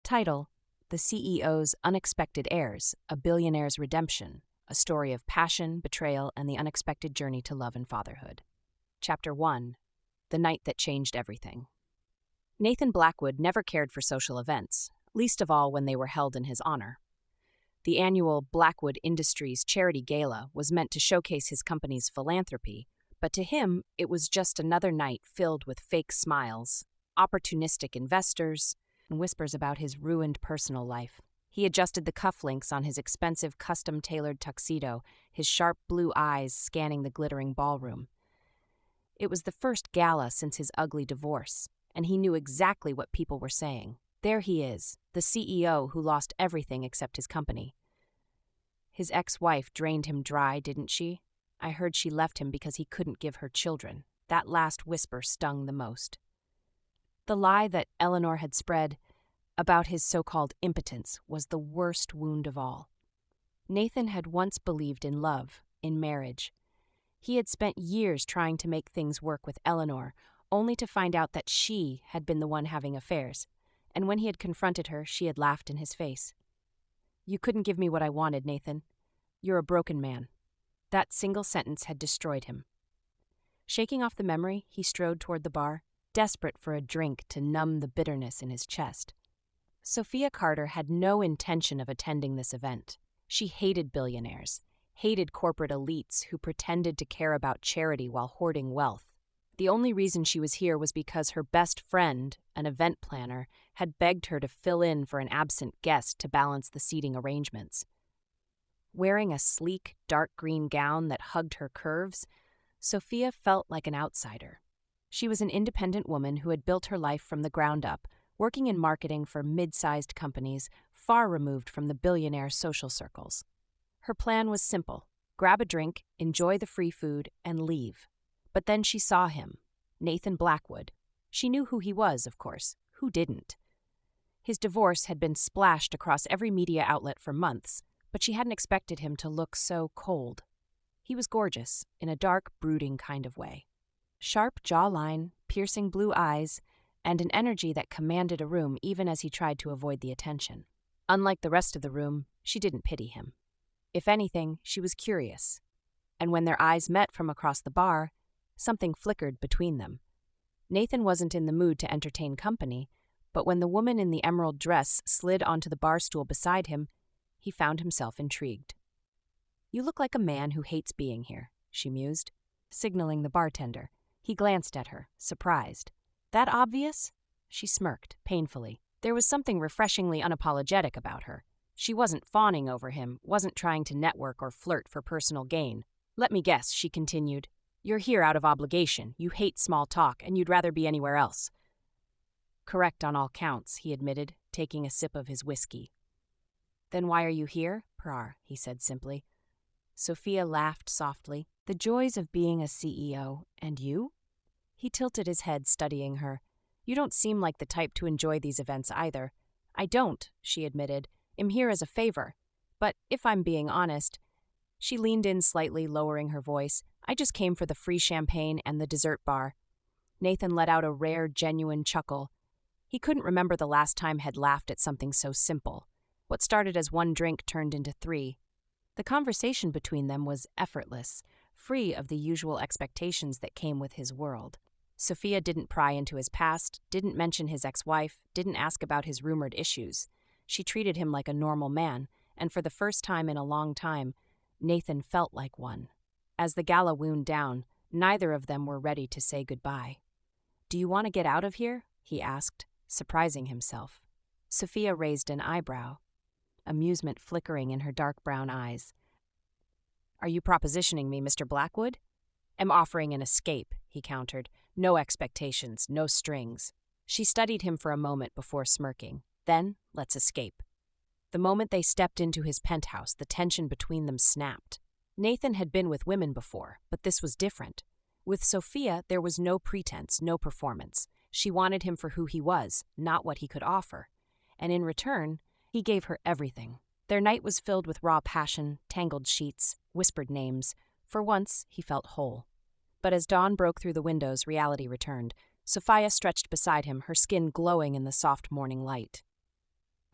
Title: The CEO's Unexpected Heirs, A Billionaire's Redemption, a story of passion, betrayal, and the unexpected journey to love and fatherhood. Chapter 1: The Night That Changed Everything. Nathan Blackwood never cared for social events, least of all when they were held in his honor. The annual Blackwood Industries Charity Gala was meant to showcase his company's philanthropy, but to him it was just another night filled with fake smiles, opportunistic investors, and whispers about his ruined personal life. He adjusted the cufflinks on his expensive custom-tailored tuxedo, his sharp blue eyes scanning the glittering ballroom. It was the first gala since his ugly divorce, and he knew exactly what people were saying. There he is, the CEO who lost everything except his company. His ex-wife drained him dry, didn't she? I heard she left him because he couldn't give her children. That last whisper stung the most. The lie that Eleanor had spread about his so-called impotence was the worst wound of all. Nathan had once believed in love, in marriage. He had spent years trying to make things work with Eleanor, only to find out that she had been the one having affairs, and when he had confronted her, she had laughed in his face. "You couldn't give me what I wanted, Nathan. You're a broken man." That single sentence had destroyed him. Shaking off the memory, he strode toward the bar, desperate for a drink to numb the bitterness in his chest. Sophia Carter had no intention of attending this event. She hated billionaires, hated corporate elites who pretended to care about charity while hoarding wealth. The only reason she was here was because her best friend, an event planner, had begged her to fill in for an absent guest to balance the seating arrangements. Wearing a sleek, dark green gown that hugged her curves, Sophia felt like an outsider. She was an independent woman who had built her life from the ground up, working in marketing for mid-sized companies, far removed from the billionaire social circles. Her plan was simple: grab a drink, enjoy the free food, and leave. But then she saw him, Nathan Blackwood. She knew who he was, of course. Who didn't? His divorce had been splashed across every media outlet for months, but she hadn't expected him to look so cold. He was gorgeous, in a dark, brooding kind of way. Sharp jawline, piercing blue eyes, and an energy that commanded a room even as he tried to avoid the attention. Unlike the rest of the room, she didn't pity him. If anything, she was curious. And when their eyes met from across the bar, something flickered between them. Nathan wasn't in the mood to entertain company, but when the woman in the emerald dress slid onto the bar stool beside him, he found himself intrigued. "You look like a man who hates being here," she mused, signaling the bartender. He glanced at her, surprised. "That obvious?" She smirked, painfully. There was something refreshingly unapologetic about her. She wasn't fawning over him, wasn't trying to network or flirt for personal gain. "Let me guess," she continued. "You're here out of obligation, you hate small talk, and you'd rather be anywhere else." "Correct on all counts," he admitted, taking a sip of his whiskey. "Then why are you here?" he said simply. Sophia laughed softly. "The joys of being a CEO, and you?" He tilted his head, studying her. "You don't seem like the type to enjoy these events either." "I don't," she admitted. "I'm here as a favor. But if I'm being honest," she leaned in slightly, lowering her voice, "I just came for the free champagne and the dessert bar." Nathan let out a rare, genuine chuckle. He couldn't remember the last time he'd laughed at something so simple. What started as one drink turned into 3. The conversation between them was effortless, free of the usual expectations that came with his world. Sophia didn't pry into his past, didn't mention his ex-wife, didn't ask about his rumored issues. She treated him like a normal man, and for the first time in a long time, Nathan felt like one. As the gala wound down, neither of them were ready to say goodbye. "Do you want to get out of here?" he asked, surprising himself. Sophia raised an eyebrow, amusement flickering in her dark brown eyes. "Are you propositioning me, Mr. Blackwood?" "I'm offering an escape," he countered. "No expectations, no strings." She studied him for a moment before smirking. "Then, let's escape." The moment they stepped into his penthouse, the tension between them snapped. Nathan had been with women before, but this was different. With Sophia, there was no pretense, no performance. She wanted him for who he was, not what he could offer. And in return, he gave her everything. Their night was filled with raw passion, tangled sheets, whispered names. For once, he felt whole. But as dawn broke through the windows, reality returned. Sophia stretched beside him, her skin glowing in the soft morning light.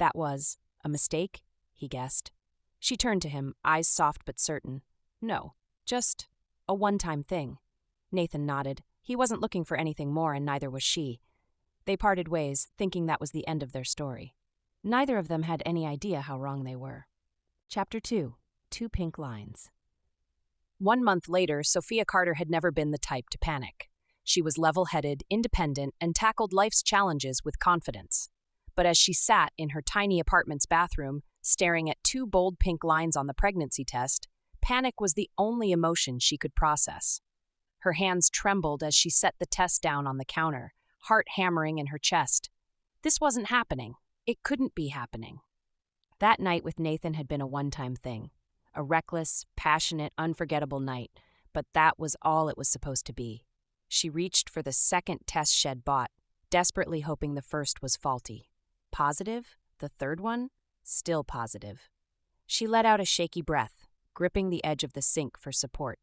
That was a mistake, he guessed. She turned to him, eyes soft but certain. No, just a one-time thing. Nathan nodded. He wasn't looking for anything more, and neither was she. They parted ways, thinking that was the end of their story. Neither of them had any idea how wrong they were. Chapter 2. 2 Pink Lines. 1 month later, Sophia Carter had never been the type to panic. She was level-headed, independent, and tackled life's challenges with confidence. But as she sat in her tiny apartment's bathroom, staring at 2 bold pink lines on the pregnancy test, panic was the only emotion she could process. Her hands trembled as she set the test down on the counter, heart hammering in her chest. This wasn't happening. It couldn't be happening. That night with Nathan had been a one-time thing. A reckless, passionate, unforgettable night, but that was all it was supposed to be. She reached for the second test shed bought, desperately hoping the first was faulty. Positive? The third one? Still positive. She let out a shaky breath, gripping the edge of the sink for support.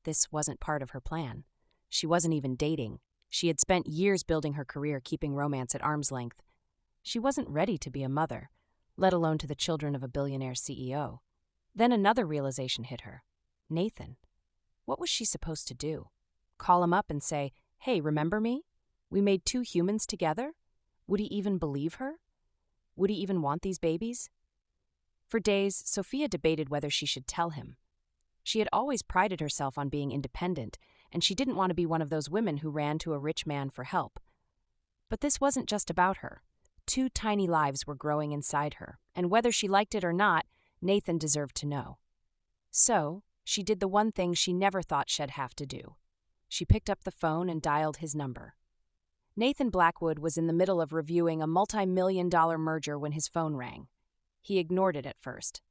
This wasn't part of her plan. She wasn't even dating. She had spent years building her career keeping romance at arm's length. She wasn't ready to be a mother, let alone to the children of a billionaire CEO. Then another realization hit her. Nathan. What was she supposed to do? Call him up and say, "Hey, remember me? We made 2 humans together?" Would he even believe her? Would he even want these babies? For days, Sophia debated whether she should tell him. She had always prided herself on being independent, and she didn't want to be one of those women who ran to a rich man for help. But this wasn't just about her. 2 tiny lives were growing inside her, and whether she liked it or not, Nathan deserved to know. So, she did the one thing she never thought she'd have to do. She picked up the phone and dialed his number. Nathan Blackwood was in the middle of reviewing a multi-million-dollar merger when his phone rang. He ignored it at first.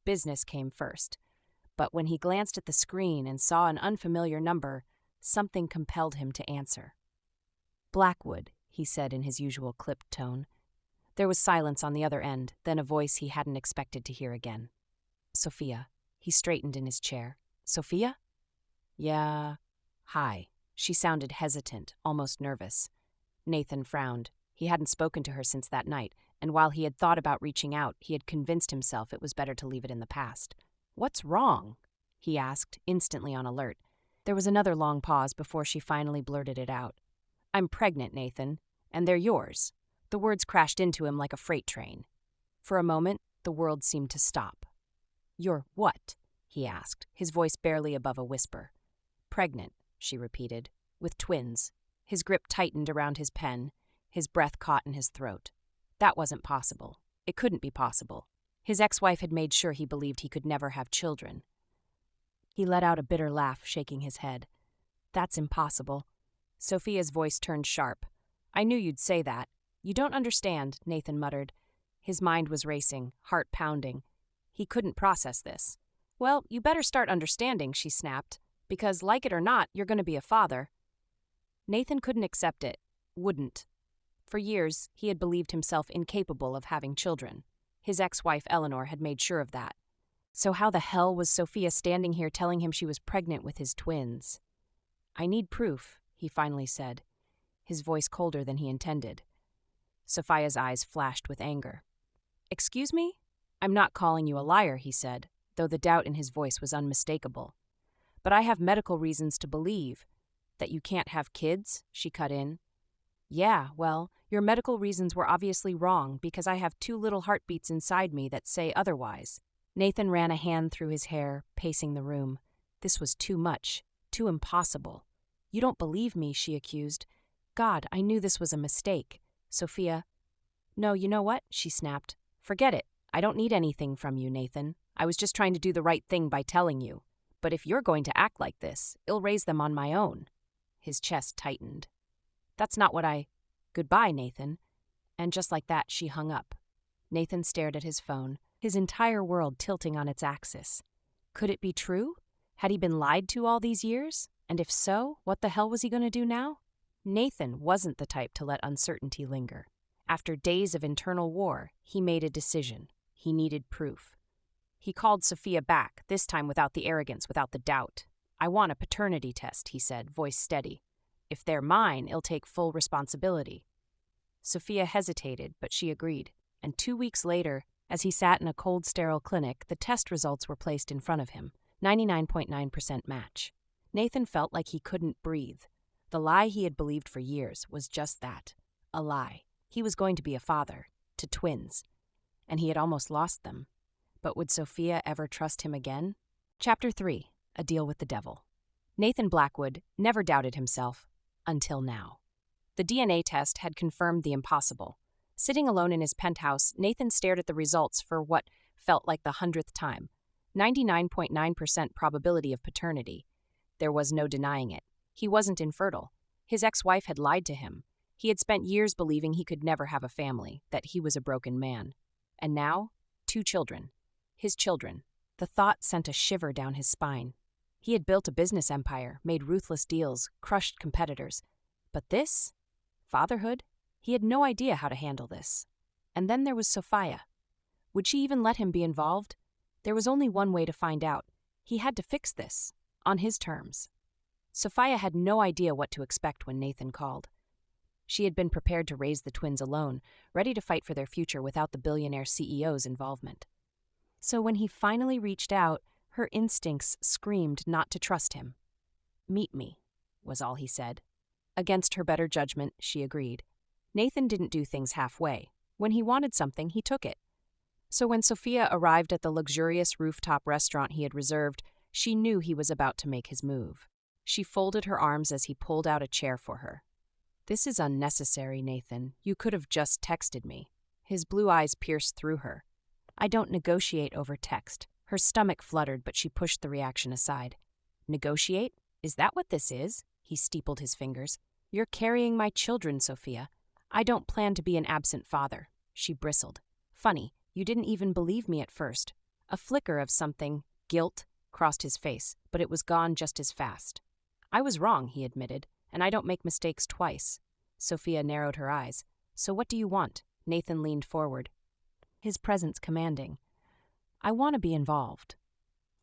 Business came first. But when he glanced at the screen and saw an unfamiliar number, something compelled him to answer. "Blackwood," he said in his usual clipped tone. There was silence on the other end, then a voice he hadn't expected to hear again. "Sophia." He straightened in his chair. "Sophia?" "Yeah." "Hi." She sounded hesitant, almost nervous. Nathan frowned. He hadn't spoken to her since that night, and while he had thought about reaching out, he had convinced himself it was better to leave it in the past. "What's wrong?" he asked, instantly on alert. There was another long pause before she finally blurted it out. "I'm pregnant, Nathan, and they're yours." The words crashed into him like a freight train. For a moment, the world seemed to stop. "You're what?" he asked, his voice barely above a whisper. "Pregnant," she repeated, "with twins." His grip tightened around his pen, his breath caught in his throat. That wasn't possible. It couldn't be possible. His ex-wife had made sure he believed he could never have children. He let out a bitter laugh, shaking his head. "That's impossible." Sophia's voice turned sharp. "I knew you'd say that. You don't understand," Nathan muttered. His mind was racing, heart pounding. He couldn't process this. "Well, you better start understanding," she snapped, "because, like it or not, you're going to be a father." Nathan couldn't accept it. Wouldn't. For years, he had believed himself incapable of having children. His ex-wife, Eleanor, had made sure of that. So how the hell was Sophia standing here telling him she was pregnant with his twins? "I need proof," he finally said, his voice colder than he intended. Sophia's eyes flashed with anger. "Excuse me? I'm not calling you a liar," he said, though the doubt in his voice was unmistakable. "But I have medical reasons to believe." "That you can't have kids?" she cut in. "Yeah, well, your medical reasons were obviously wrong because I have 2 little heartbeats inside me that say otherwise." Nathan ran a hand through his hair, pacing the room. This was too much, too impossible. "You don't believe me," she accused. "God, I knew this was a mistake." Sophia. "No, you know what?" she snapped. "Forget it. I don't need anything from you, Nathan. I was just trying to do the right thing by telling you. But if you're going to act like this, I'll raise them on my own." His chest tightened. "That's not what I—" "Goodbye, Nathan." And just like that, she hung up. Nathan stared at his phone, his entire world tilting on its axis. Could it be true? Had he been lied to all these years? And if so, what the hell was he going to do now? Nathan wasn't the type to let uncertainty linger. After days of internal war, he made a decision. He needed proof. He called Sophia back, this time without the arrogance, without the doubt. "I want a paternity test," he said, voice steady. "If they're mine, I'll take full responsibility." Sophia hesitated, but she agreed. And 2 weeks later, as he sat in a cold, sterile clinic, the test results were placed in front of him. 99.9% match. Nathan felt like he couldn't breathe. The lie he had believed for years was just that, a lie. He was going to be a father, to twins, and he had almost lost them. But would Sophia ever trust him again? Chapter 3. A Deal with the Devil. Nathan Blackwood never doubted himself, until now. The DNA test had confirmed the impossible. Sitting alone in his penthouse, Nathan stared at the results for what felt like the 100th time. 99.9% probability of paternity. There was no denying it. He wasn't infertile. His ex-wife had lied to him. He had spent years believing he could never have a family, that he was a broken man. And now, 2 children. His children. The thought sent a shiver down his spine. He had built a business empire, made ruthless deals, crushed competitors. But this? Fatherhood? He had no idea how to handle this. And then there was Sophia. Would she even let him be involved? There was only one way to find out. He had to fix this, on his terms. Sophia had no idea what to expect when Nathan called. She had been prepared to raise the twins alone, ready to fight for their future without the billionaire CEO's involvement. So when he finally reached out, her instincts screamed not to trust him. "Meet me," was all he said. Against her better judgment, she agreed. Nathan didn't do things halfway. When he wanted something, he took it. So when Sophia arrived at the luxurious rooftop restaurant he had reserved, she knew he was about to make his move. She folded her arms as he pulled out a chair for her. "This is unnecessary, Nathan. You could have just texted me." His blue eyes pierced through her. "I don't negotiate over text." Her stomach fluttered, but she pushed the reaction aside. "Negotiate? Is that what this is?" He steepled his fingers. "You're carrying my children, Sophia. I don't plan to be an absent father." She bristled. "Funny, you didn't even believe me at first." A flicker of something, guilt, crossed his face, but it was gone just as fast. "I was wrong," he admitted, "and I don't make mistakes twice." Sophia narrowed her eyes. "So what do you want?" Nathan leaned forward, his presence commanding. "I want to be involved.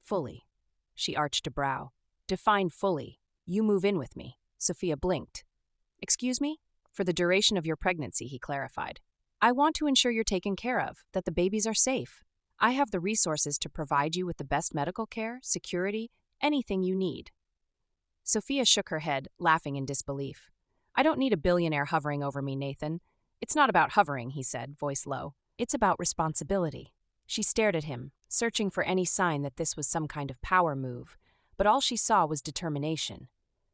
Fully." She arched a brow. "Define fully. You move in with me." Sophia blinked. "Excuse me?" "For the duration of your pregnancy," he clarified. "I want to ensure you're taken care of, that the babies are safe. I have the resources to provide you with the best medical care, security, anything you need." Sophia shook her head, laughing in disbelief. "I don't need a billionaire hovering over me, Nathan." "It's not about hovering," he said, voice low. "It's about responsibility." She stared at him, searching for any sign that this was some kind of power move, but all she saw was determination.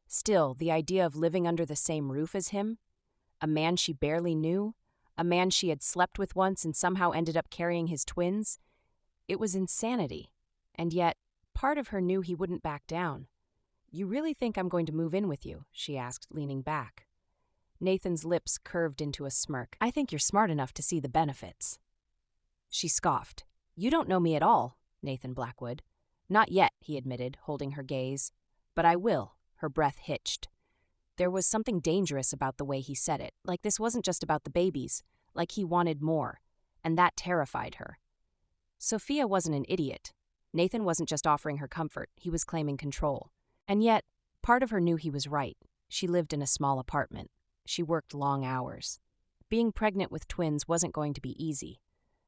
Still, the idea of living under the same roof as him, a man she barely knew, a man she had slept with once and somehow ended up carrying his twins, it was insanity. And yet, part of her knew he wouldn't back down. "You really think I'm going to move in with you?" she asked, leaning back. Nathan's lips curved into a smirk. "I think you're smart enough to see the benefits." She scoffed. "You don't know me at all, Nathan Blackwood." "Not yet," he admitted, holding her gaze. "But I will." Her breath hitched. There was something dangerous about the way he said it, like this wasn't just about the babies, like he wanted more, and that terrified her. Sophia wasn't an idiot. Nathan wasn't just offering her comfort, he was claiming control. And yet, part of her knew he was right. She lived in a small apartment. She worked long hours. Being pregnant with twins wasn't going to be easy.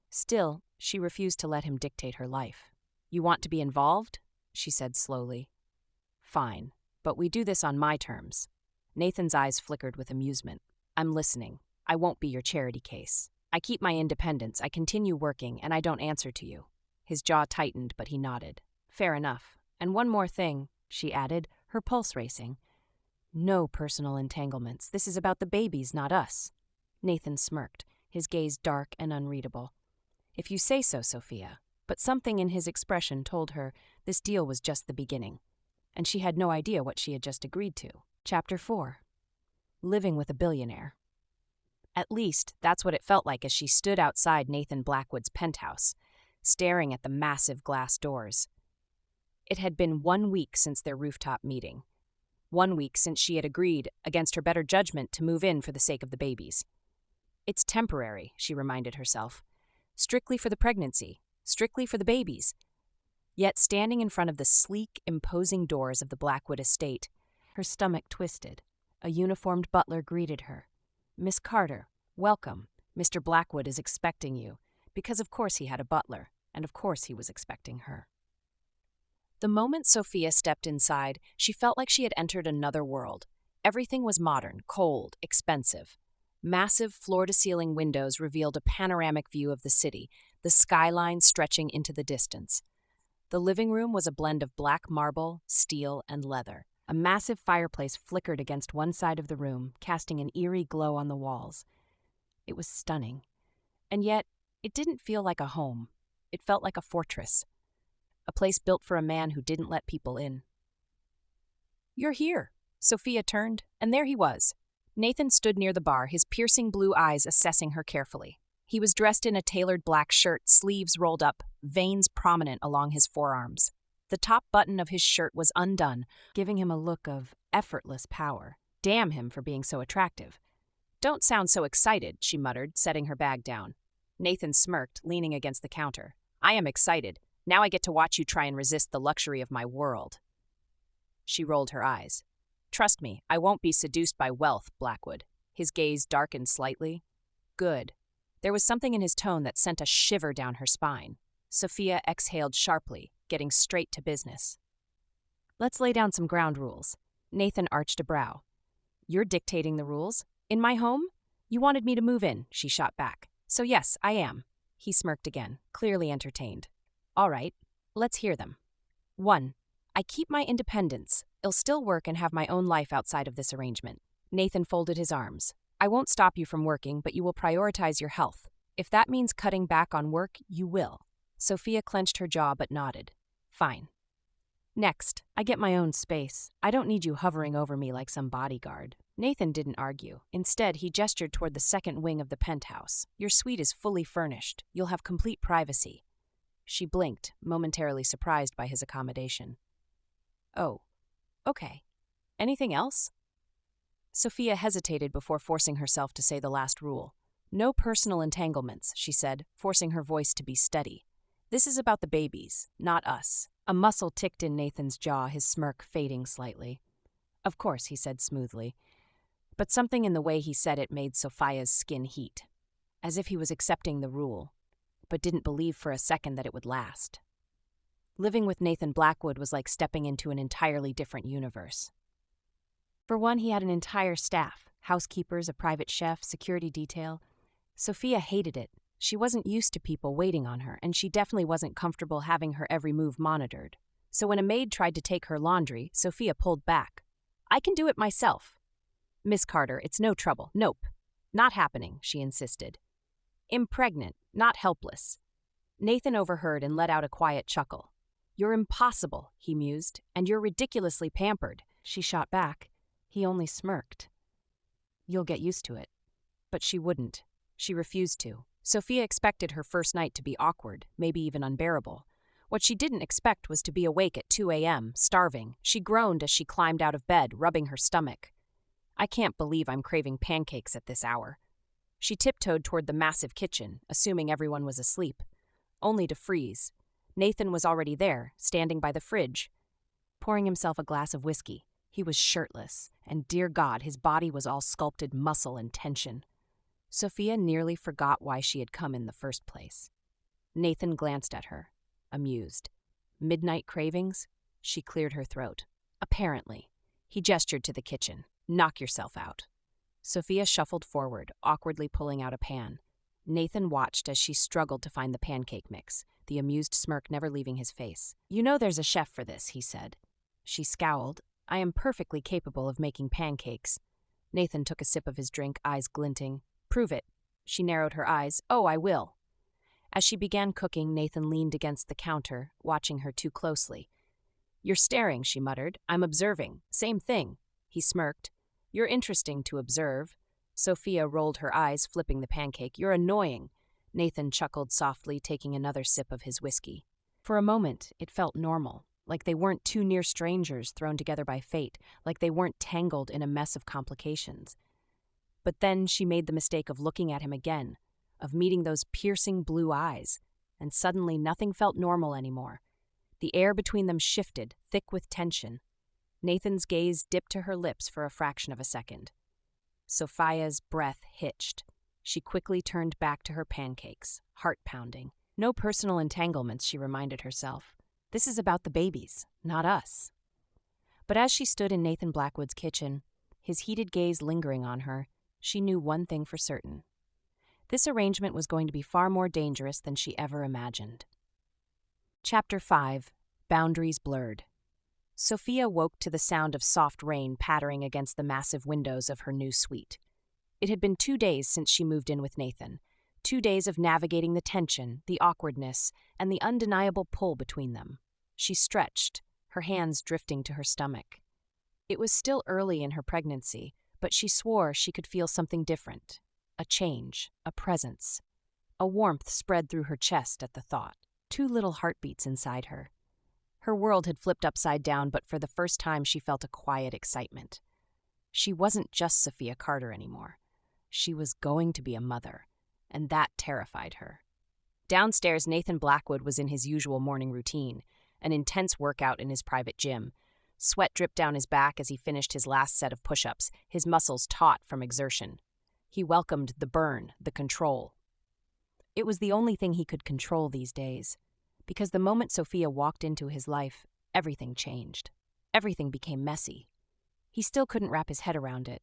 Still, she refused to let him dictate her life. "You want to be involved?" she said slowly. "Fine, but we do this on my terms." Nathan's eyes flickered with amusement. "I'm listening. I won't be your charity case. I keep my independence, I continue working, and I don't answer to you." His jaw tightened, but he nodded. "Fair enough. And one more thing," she added, her pulse racing. "No personal entanglements. This is about the babies, not us." Nathan smirked, his gaze dark and unreadable. "If you say so, Sophia." But something in his expression told her this deal was just the beginning, and she had no idea what she had just agreed to. Chapter 4. Living with a Billionaire. At least, that's what it felt like as she stood outside Nathan Blackwood's penthouse, staring at the massive glass doors. It had been 1 week since their rooftop meeting. 1 week since she had agreed, against her better judgment, to move in for the sake of the babies. "It's temporary," she reminded herself. "Strictly for the pregnancy. Strictly for the babies." Yet standing in front of the sleek, imposing doors of the Blackwood estate, her stomach twisted. A uniformed butler greeted her. "Miss Carter, welcome." Mr. Blackwood is expecting you, because of course he had a butler, and of course he was expecting her. The moment Sophia stepped inside, she felt like she had entered another world. Everything was modern, cold, expensive. Massive floor-to-ceiling windows revealed a panoramic view of the city, the skyline stretching into the distance. The living room was a blend of black marble, steel, and leather. A massive fireplace flickered against one side of the room, casting an eerie glow on the walls. It was stunning. And yet, it didn't feel like a home. It felt like a fortress. A place built for a man who didn't let people in. "You're here." Sophia turned, and there he was. Nathan stood near the bar, his piercing blue eyes assessing her carefully. He was dressed in a tailored black shirt, sleeves rolled up, veins prominent along his forearms. The top button of his shirt was undone, giving him a look of effortless power. Damn him for being so attractive. "Don't sound so excited," she muttered, setting her bag down. Nathan smirked, leaning against the counter. "I am excited. Now I get to watch you try and resist the luxury of my world." She rolled her eyes. "Trust me, I won't be seduced by wealth, Blackwood." His gaze darkened slightly. "Good." There was something in his tone that sent a shiver down her spine. Sophia exhaled sharply, getting straight to business. "Let's lay down some ground rules." Nathan arched a brow. "You're dictating the rules? In my home? You wanted me to move in," she shot back. "So yes, I am." He smirked again, clearly entertained. "All right, let's hear them. 1. I keep my independence. I'll still work and have my own life outside of this arrangement." Nathan folded his arms. "I won't stop you from working, but you will prioritize your health. If that means cutting back on work, you will." Sophia clenched her jaw but nodded. "Fine." "Next, I get my own space. I don't need you hovering over me like some bodyguard." Nathan didn't argue. Instead, he gestured toward the second wing of the penthouse. "Your suite is fully furnished. You'll have complete privacy." She blinked, momentarily surprised by his accommodation. "Oh, okay. Anything else?" Sophia hesitated before forcing herself to say the last rule. "No personal entanglements," she said, forcing her voice to be steady. "This is about the babies, not us." A muscle ticked in Nathan's jaw, his smirk fading slightly. "Of course," he said smoothly. But something in the way he said it made Sophia's skin heat, as if he was accepting the rule, but didn't believe for a second that it would last. Living with Nathan Blackwood was like stepping into an entirely different universe. For one, he had an entire staff, housekeepers, a private chef, security detail. Sophia hated it. She wasn't used to people waiting on her, and she definitely wasn't comfortable having her every move monitored. So when a maid tried to take her laundry, Sophia pulled back. "I can do it myself." "Miss Carter, it's no trouble." "Nope. Not happening," she insisted. "Impregnant, not helpless." Nathan overheard and let out a quiet chuckle. "You're impossible," he mused, "and you're ridiculously pampered." She shot back. He only smirked. "You'll get used to it." But she wouldn't. She refused to. Sophia expected her first night to be awkward, maybe even unbearable. What she didn't expect was to be awake at 2 a.m., starving. She groaned as she climbed out of bed, rubbing her stomach. "I can't believe I'm craving pancakes at this hour." She tiptoed toward the massive kitchen, assuming everyone was asleep, only to freeze. Nathan was already there, standing by the fridge, pouring himself a glass of whiskey. He was shirtless, and dear God, his body was all sculpted muscle and tension. Sophia nearly forgot why she had come in the first place. Nathan glanced at her, amused. "Midnight cravings?" She cleared her throat. "Apparently." He gestured to the kitchen. "Knock yourself out." Sophia shuffled forward, awkwardly pulling out a pan. Nathan watched as she struggled to find the pancake mix, the amused smirk never leaving his face. "You know there's a chef for this," he said. She scowled. "I am perfectly capable of making pancakes." Nathan took a sip of his drink, eyes glinting. "Prove it." She narrowed her eyes. "Oh, I will." As she began cooking, Nathan leaned against the counter, watching her too closely. "You're staring," she muttered. "I'm observing. Same thing." He smirked. "You're interesting to observe." Sophia rolled her eyes, flipping the pancake. "You're annoying." Nathan chuckled softly, taking another sip of his whiskey. For a moment, it felt normal, like they weren't two near strangers thrown together by fate, like they weren't tangled in a mess of complications. But then she made the mistake of looking at him again, of meeting those piercing blue eyes, and suddenly nothing felt normal anymore. The air between them shifted, thick with tension. Nathan's gaze dipped to her lips for a fraction of a second. Sophia's breath hitched. She quickly turned back to her pancakes, heart pounding. No personal entanglements, she reminded herself. This is about the babies, not us. But as she stood in Nathan Blackwood's kitchen, his heated gaze lingering on her, she knew one thing for certain. This arrangement was going to be far more dangerous than she ever imagined. Chapter 5. Boundaries Blurred. Sophia woke to the sound of soft rain pattering against the massive windows of her new suite. It had been 2 days since she moved in with Nathan, 2 days of navigating the tension, the awkwardness, and the undeniable pull between them. She stretched, her hands drifting to her stomach. It was still early in her pregnancy, but she swore she could feel something different. A change, a presence. A warmth spread through her chest at the thought. 2 little heartbeats inside her. Her world had flipped upside down, but for the first time she felt a quiet excitement. She wasn't just Sophia Carter anymore. She was going to be a mother, and that terrified her. Downstairs, Nathan Blackwood was in his usual morning routine, an intense workout in his private gym. Sweat dripped down his back as he finished his last set of push-ups, his muscles taut from exertion. He welcomed the burn, the control. It was the only thing he could control these days, because the moment Sophia walked into his life, everything changed. Everything became messy. He still couldn't wrap his head around it.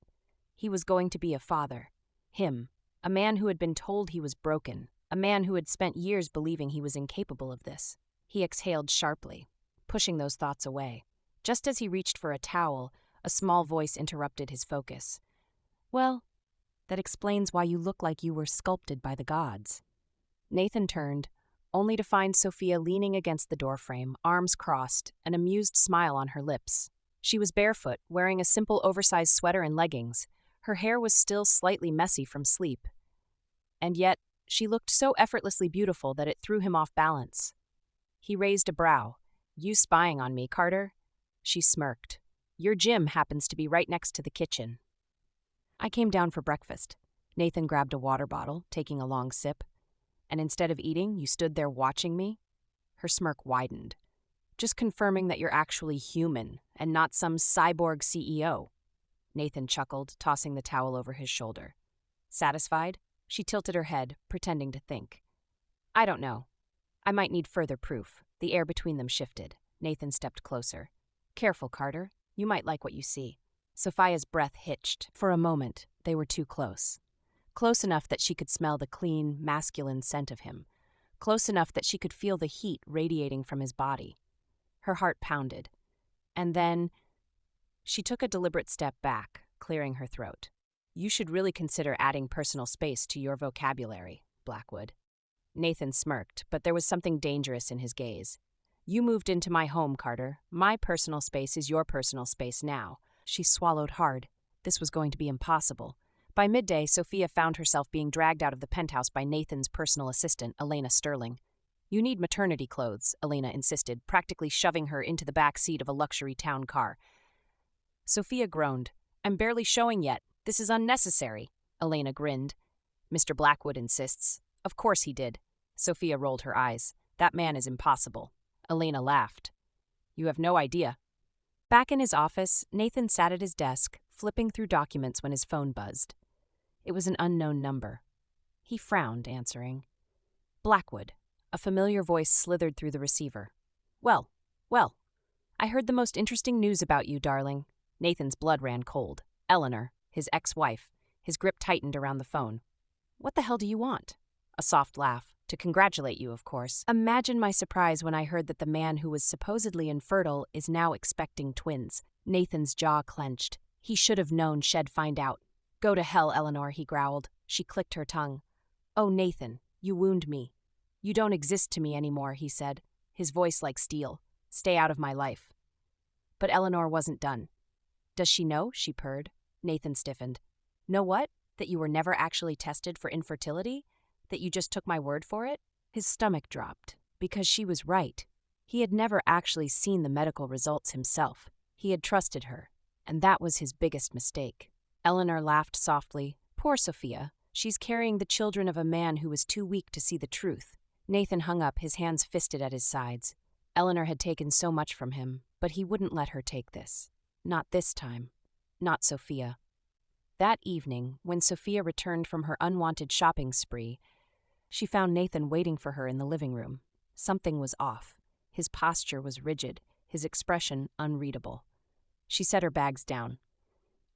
He was going to be a father. Him, a man who had been told he was broken, a man who had spent years believing he was incapable of this. He exhaled sharply, pushing those thoughts away. Just as he reached for a towel, a small voice interrupted his focus. "Well, that explains why you look like you were sculpted by the gods." Nathan turned, only to find Sophia leaning against the doorframe, arms crossed, an amused smile on her lips. She was barefoot, wearing a simple oversized sweater and leggings. Her hair was still slightly messy from sleep. And yet, she looked so effortlessly beautiful that it threw him off balance. He raised a brow. "You spying on me, Carter?" She smirked. "Your gym happens to be right next to the kitchen." "I came down for breakfast." Nathan grabbed a water bottle, taking a long sip. "And instead of eating, you stood there watching me?" Her smirk widened. "Just confirming that you're actually human and not some cyborg CEO." Nathan chuckled, tossing the towel over his shoulder. Satisfied? She tilted her head, pretending to think. "I don't know. I might need further proof." The air between them shifted. Nathan stepped closer. "Careful, Carter. You might like what you see." Sophia's breath hitched. For a moment, they were too close. Close enough that she could smell the clean, masculine scent of him. Close enough that she could feel the heat radiating from his body. Her heart pounded. And then she took a deliberate step back, clearing her throat. "You should really consider adding personal space to your vocabulary, Blackwood." Nathan smirked, but there was something dangerous in his gaze. "You moved into my home, Carter. My personal space is your personal space now." She swallowed hard. This was going to be impossible. By midday, Sophia found herself being dragged out of the penthouse by Nathan's personal assistant, Elena Sterling. "You need maternity clothes," Elena insisted, practically shoving her into the back seat of a luxury town car. Sophia groaned. "I'm barely showing yet. This is unnecessary." Elena grinned. "Mr. Blackwood insists." "Of course he did." Sophia rolled her eyes. "That man is impossible." Elena laughed. "You have no idea." Back in his office, Nathan sat at his desk, flipping through documents when his phone buzzed. It was an unknown number. He frowned, answering. "Blackwood." A familiar voice slithered through the receiver. Well, I heard the most interesting news about you, darling." Nathan's blood ran cold. Eleanor, his ex-wife. His grip tightened around the phone. "What the hell do you want?" A soft laugh. "To congratulate you, of course." Imagine my surprise when I heard that the man who was supposedly infertile is now expecting twins. Nathan's jaw clenched. He should have known Shed find out. "Go to hell, Eleanor," he growled. She clicked her tongue. "Oh, Nathan, you wound me." "You don't exist to me anymore," he said, his voice like steel. "Stay out of my life." But Eleanor wasn't done. "Does she know?" she purred. Nathan stiffened. "Know what? That you were never actually tested for infertility? That you just took my word for it?" His stomach dropped, because she was right. He had never actually seen the medical results himself. He had trusted her, and that was his biggest mistake. Eleanor laughed softly. "Poor Sophia. She's carrying the children of a man who was too weak to see the truth." Nathan hung up, his hands fisted at his sides. Eleanor had taken so much from him, but he wouldn't let her take this. Not this time. Not Sophia. That evening, when Sophia returned from her unwanted shopping spree, she found Nathan waiting for her in the living room. Something was off. His posture was rigid, his expression unreadable. She set her bags down.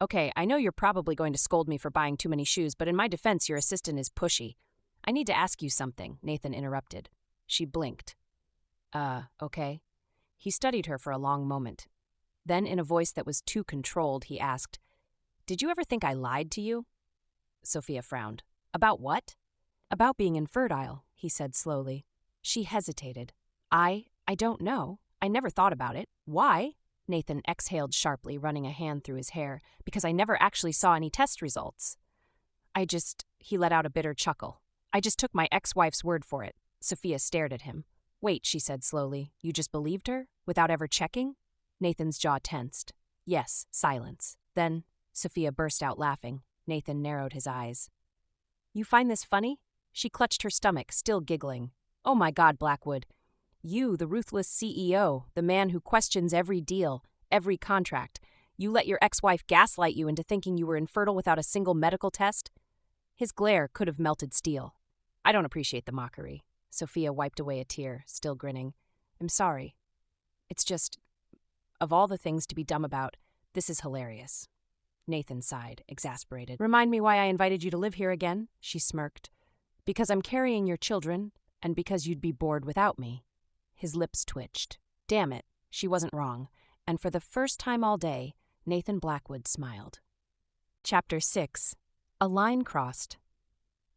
"Okay, I know you're probably going to scold me for buying too many shoes, but in my defense, your assistant is pushy. I need to ask you something," Nathan interrupted. She blinked. Okay." He studied her for a long moment. Then, in a voice that was too controlled, he asked, "Did you ever think I lied to you?" Sophia frowned. "About what?" "About being infertile," he said slowly. She hesitated. I don't know. I never thought about it. Why?" Nathan exhaled sharply, running a hand through his hair. "Because I never actually saw any test results. He let out a bitter chuckle. "I just took my ex-wife's word for it." Sophia stared at him. "Wait," she said slowly. "You just believed her? Without ever checking?" Nathan's jaw tensed. "Yes," silence. Then Sophia burst out laughing. Nathan narrowed his eyes. "You find this funny?" She clutched her stomach, still giggling. "Oh my God, Blackwood. You, the ruthless CEO, the man who questions every deal, every contract. You let your ex-wife gaslight you into thinking you were infertile without a single medical test?" His glare could have melted steel. "I don't appreciate the mockery." Sophia wiped away a tear, still grinning. "I'm sorry. It's just, of all the things to be dumb about, this is hilarious." Nathan sighed, exasperated. "Remind me why I invited you to live here again," she smirked. "Because I'm carrying your children, and because you'd be bored without me." His lips twitched. Damn it, she wasn't wrong. And for the first time all day, Nathan Blackwood smiled. Chapter 6. A line crossed.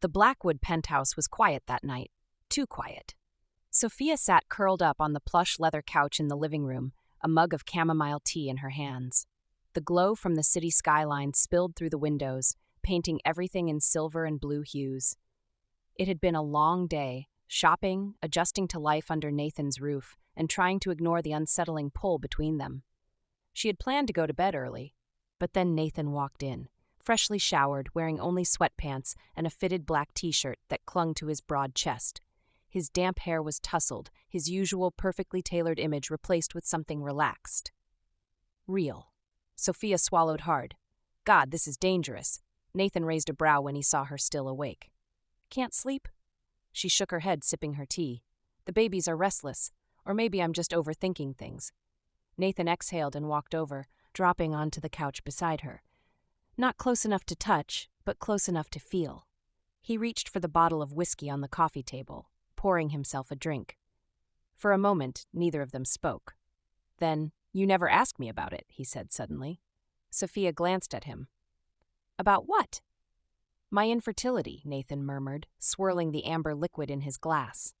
The Blackwood penthouse was quiet that night. Too quiet. Sophia sat curled up on the plush leather couch in the living room, a mug of chamomile tea in her hands. The glow from the city skyline spilled through the windows, painting everything in silver and blue hues. It had been a long day, shopping, adjusting to life under Nathan's roof, and trying to ignore the unsettling pull between them. She had planned to go to bed early, but then Nathan walked in, freshly showered, wearing only sweatpants and a fitted black t-shirt that clung to his broad chest. His damp hair was tousled, his usual perfectly tailored image replaced with something relaxed. Real. Sophia swallowed hard. God, this is dangerous. Nathan raised a brow when he saw her still awake. "Can't sleep?" She shook her head, sipping her tea. "The babies are restless, or maybe I'm just overthinking things." Nathan exhaled and walked over, dropping onto the couch beside her. Not close enough to touch, but close enough to feel. He reached for the bottle of whiskey on the coffee table, pouring himself a drink. For a moment, neither of them spoke. Then, "You never asked me about it," he said suddenly. Sophia glanced at him. "About what?" "My infertility," Nathan murmured, swirling the amber liquid in his glass.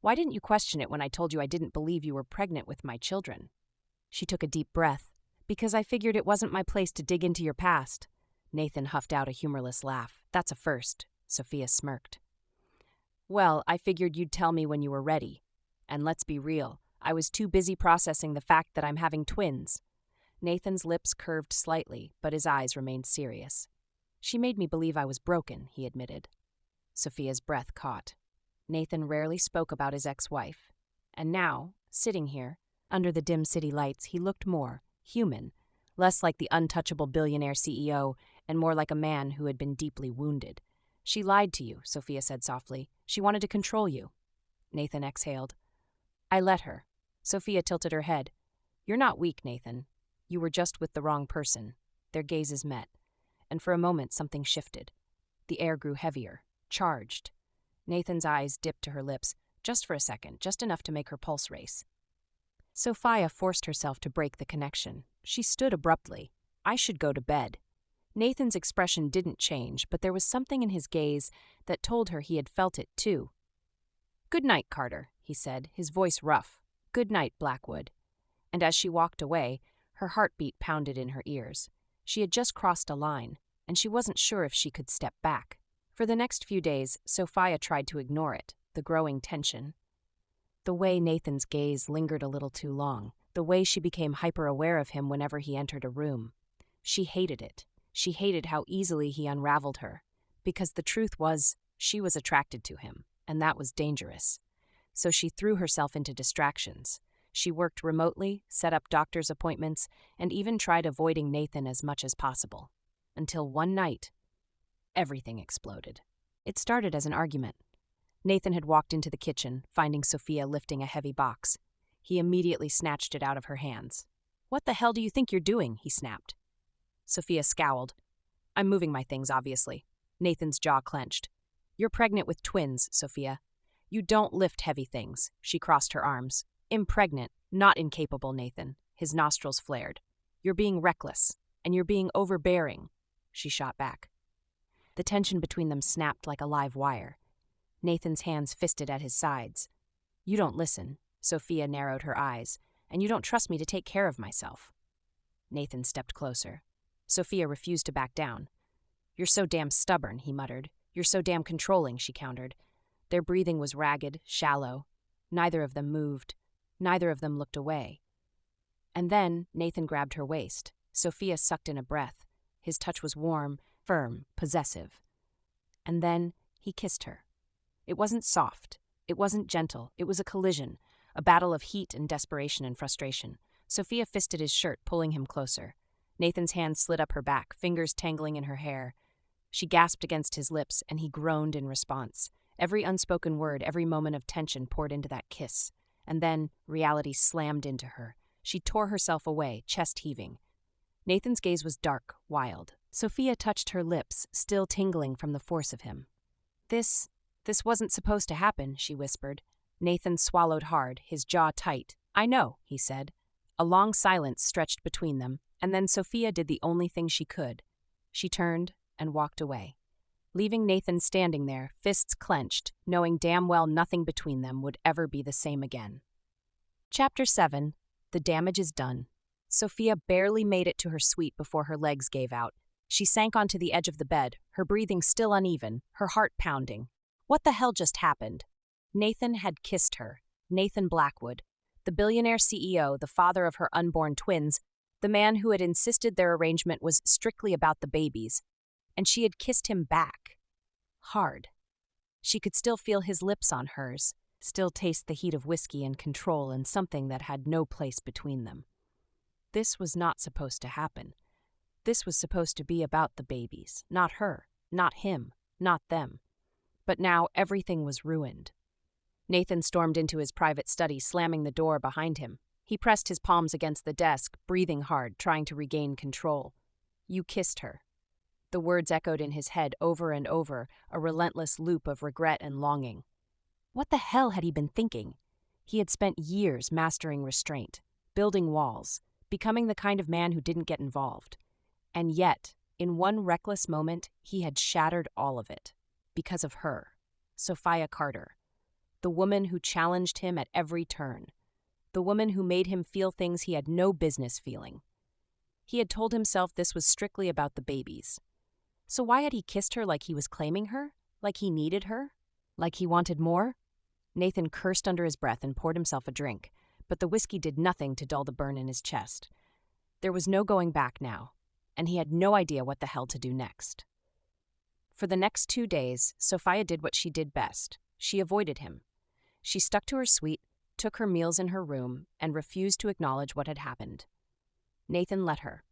"Why didn't you question it when I told you I didn't believe you were pregnant with my children?" She took a deep breath. "Because I figured it wasn't my place to dig into your past." Nathan huffed out a humorless laugh. "That's a first," Sophia smirked. "Well, I figured you'd tell me when you were ready. And let's be real, I was too busy processing the fact that I'm having twins." Nathan's lips curved slightly, but his eyes remained serious. "She made me believe I was broken," he admitted. Sophia's breath caught. Nathan rarely spoke about his ex-wife. And now, sitting here, under the dim city lights, he looked more human, less like the untouchable billionaire CEO, and more like a man who had been deeply wounded. "She lied to you," Sophia said softly. "She wanted to control you." Nathan exhaled. "I let her." Sophia tilted her head. "You're not weak, Nathan. You were just with the wrong person." Their gazes met, and for a moment something shifted. The air grew heavier, charged. Nathan's eyes dipped to her lips, just for a second, just enough to make her pulse race. Sophia forced herself to break the connection. She stood abruptly. "I should go to bed." Nathan's expression didn't change, but there was something in his gaze that told her he had felt it too. "Good night, Carter," he said, his voice rough. "Good night, Blackwood." And as she walked away, her heartbeat pounded in her ears. She had just crossed a line, and she wasn't sure if she could step back. For the next few days, Sophia tried to ignore it, the growing tension. The way Nathan's gaze lingered a little too long, the way she became hyper-aware of him whenever he entered a room. She hated it. She hated how easily he unraveled her. Because the truth was, she was attracted to him, and that was dangerous. So she threw herself into distractions. She worked remotely, set up doctor's appointments, and even tried avoiding Nathan as much as possible. until one night, everything exploded. It started as an argument. Nathan had walked into the kitchen, finding Sophia lifting a heavy box. He immediately snatched it out of her hands. "What the hell do you think you're doing?" he snapped. Sophia scowled. "I'm moving my things, obviously." Nathan's jaw clenched. "You're pregnant with twins, Sophia. You don't lift heavy things." She crossed her arms. "Impregnant, not incapable, Nathan." His nostrils flared. "You're being reckless, and you're being overbearing." She shot back. The tension between them snapped like a live wire. Nathan's hands fisted at his sides. "You don't listen." Sophia narrowed her eyes. "And you don't trust me to take care of myself." Nathan stepped closer. Sophia refused to back down. "You're so damn stubborn," he muttered. "You're so damn controlling," she countered. Their breathing was ragged, shallow. Neither of them moved. Neither of them looked away. And then Nathan grabbed her waist. Sophia sucked in a breath. His touch was warm, firm, possessive. And then he kissed her. It wasn't soft. It wasn't gentle. It was a collision, a battle of heat and desperation and frustration. Sophia fisted his shirt, pulling him closer. Nathan's hand slid up her back, fingers tangling in her hair. She gasped against his lips, and he groaned in response. Every unspoken word, every moment of tension poured into that kiss. And then reality slammed into her. She tore herself away, chest heaving. Nathan's gaze was dark, wild. Sophia touched her lips, still tingling from the force of him. This wasn't supposed to happen," she whispered. Nathan swallowed hard, his jaw tight. "I know," he said. A long silence stretched between them, and then Sophia did the only thing she could. She turned and walked away, leaving Nathan standing there, fists clenched, knowing damn well nothing between them would ever be the same again. Chapter 7. The damage is done. Sophia barely made it to her suite before her legs gave out. She sank onto the edge of the bed, her breathing still uneven, her heart pounding. What the hell just happened? Nathan had kissed her. Nathan Blackwood, the billionaire CEO, the father of her unborn twins, the man who had insisted their arrangement was strictly about the babies. And she had kissed him back. Hard. She could still feel his lips on hers, still taste the heat of whiskey and control and something that had no place between them. This was not supposed to happen. This was supposed to be about the babies, not her, not him, not them. But now everything was ruined. Nathan stormed into his private study, slamming the door behind him. He pressed his palms against the desk, breathing hard, trying to regain control. "You kissed her." The words echoed in his head over and over, a relentless loop of regret and longing. What the hell had he been thinking? He had spent years mastering restraint, building walls, becoming the kind of man who didn't get involved. And yet, in one reckless moment, he had shattered all of it. Because of her, Sophia Carter, the woman who challenged him at every turn, the woman who made him feel things he had no business feeling. He had told himself this was strictly about the babies. So why had he kissed her like he was claiming her? Like he needed her? Like he wanted more? Nathan cursed under his breath and poured himself a drink, but the whiskey did nothing to dull the burn in his chest. There was no going back now, and he had no idea what the hell to do next. For the next 2 days, Sophia did what she did best. She avoided him. She stuck to her suite, took her meals in her room, and refused to acknowledge what had happened. Nathan let her.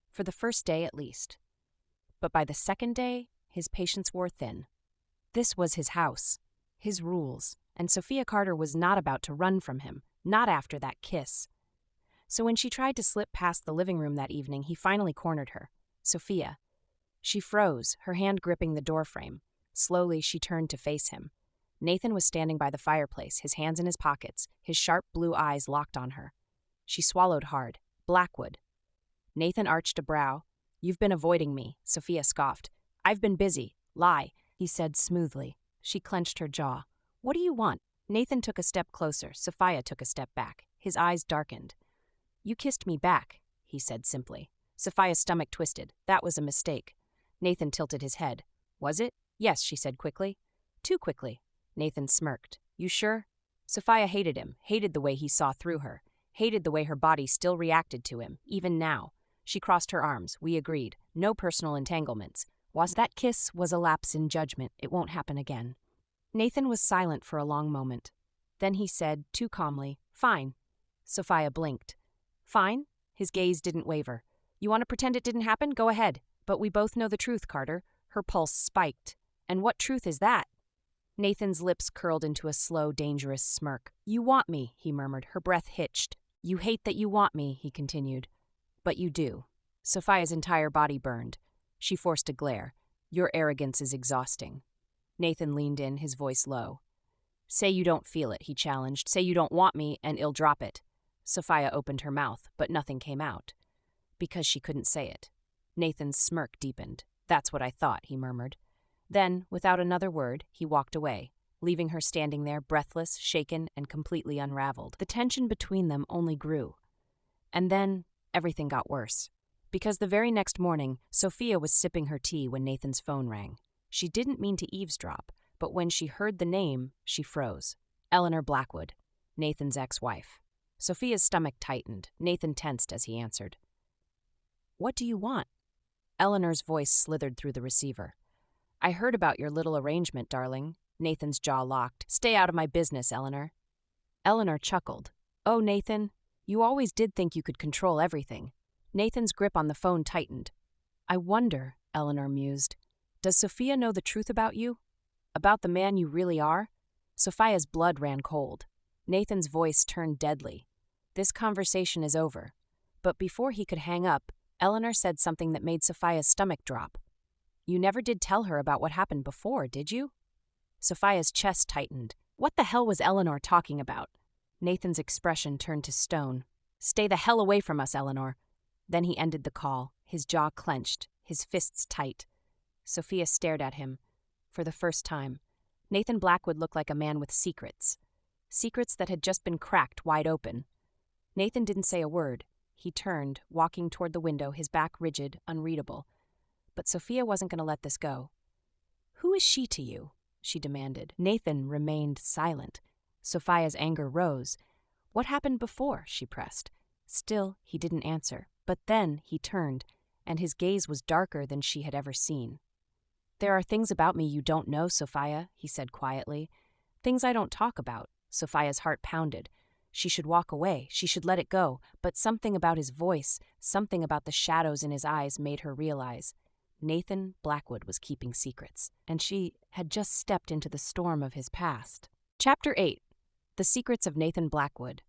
For the first day, at least. But by the second day, his patience wore thin. This was his house, his rules, and Sophia Carter was not about to run from him, not after that kiss. So when she tried to slip past the living room that evening, he finally cornered her. "Sophia." She froze, her hand gripping the doorframe. Slowly, she turned to face him. Nathan was standing by the fireplace, his hands in his pockets, his sharp blue eyes locked on her. She swallowed hard. Blackwood. Nathan arched a brow. "You've been avoiding me," Sophia scoffed. "I've been busy. Lie," he said smoothly. She clenched her jaw. "What do you want?" Nathan took a step closer. Sophia took a step back. His eyes darkened. "You kissed me back," he said simply. Sophia's stomach twisted. That was a mistake. Nathan tilted his head. "Was it?" "Yes," she said quickly. "Too quickly." Nathan smirked. "You sure?" Sophia hated him, hated the way he saw through her, hated the way her body still reacted to him, even now. She crossed her arms. We agreed. No personal entanglements. That kiss was a lapse in judgment. It won't happen again. Nathan was silent for a long moment. Then he said, too calmly, "Fine." Sophia blinked. "Fine?" His gaze didn't waver. "You want to pretend it didn't happen? Go ahead." But we both know the truth, Carter. Her pulse spiked. And what truth is that? Nathan's lips curled into a slow, dangerous smirk. You want me, he murmured. Her breath hitched. You hate that you want me, he continued. But you do. Sophia's entire body burned. She forced a glare. Your arrogance is exhausting. Nathan leaned in, his voice low. Say you don't feel it, he challenged. Say you don't want me, and I'll drop it. Sophia opened her mouth, but nothing came out. Because she couldn't say it. Nathan's smirk deepened. That's what I thought, he murmured. Then, without another word, he walked away, leaving her standing there, breathless, shaken, and completely unraveled. The tension between them only grew. And then, everything got worse. Because the very next morning, Sophia was sipping her tea when Nathan's phone rang. She didn't mean to eavesdrop, but when she heard the name, she froze. Eleanor Blackwood, Nathan's ex-wife. Sophia's stomach tightened. Nathan tensed as he answered. What do you want? Eleanor's voice slithered through the receiver. I heard about your little arrangement, darling. Nathan's jaw locked. Stay out of my business, Eleanor. Eleanor chuckled. Oh, Nathan, you always did think you could control everything. Nathan's grip on the phone tightened. I wonder, Eleanor mused, does Sophia know the truth about you? About the man you really are? Sophia's blood ran cold. Nathan's voice turned deadly. This conversation is over. But before he could hang up, Eleanor said something that made Sophia's stomach drop. You never did tell her about what happened before, did you? Sophia's chest tightened. What the hell was Eleanor talking about? Nathan's expression turned to stone. Stay the hell away from us, Eleanor. Then he ended the call, his jaw clenched, his fists tight. Sophia stared at him. For the first time, Nathan Blackwood looked like a man with secrets. Secrets that had just been cracked wide open. Nathan didn't say a word. He turned, walking toward the window, his back rigid, unreadable. But Sophia wasn't going to let this go. Who is she to you? She demanded. Nathan remained silent. Sophia's anger rose. What happened before? She pressed. Still, he didn't answer. But then he turned, and his gaze was darker than she had ever seen. There are things about me you don't know, Sophia, he said quietly. Things I don't talk about. Sophia's heart pounded. She should walk away. She should let it go. But something about his voice, something about the shadows in his eyes made her realize Nathan Blackwood was keeping secrets, and she had just stepped into the storm of his past. Chapter 8. The Secrets of Nathan Blackwood.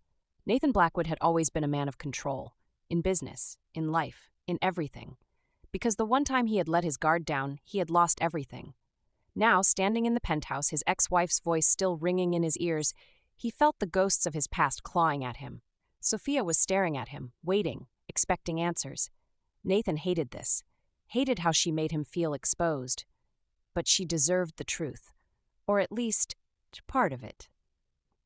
Nathan Blackwood had always been a man of control. In business, in life, in everything. Because the one time he had let his guard down, he had lost everything. Now, standing in the penthouse, his ex-wife's voice still ringing in his ears, he felt the ghosts of his past clawing at him. Sophia was staring at him, waiting, expecting answers. Nathan hated this, hated how she made him feel exposed. But she deserved the truth, or at least part of it.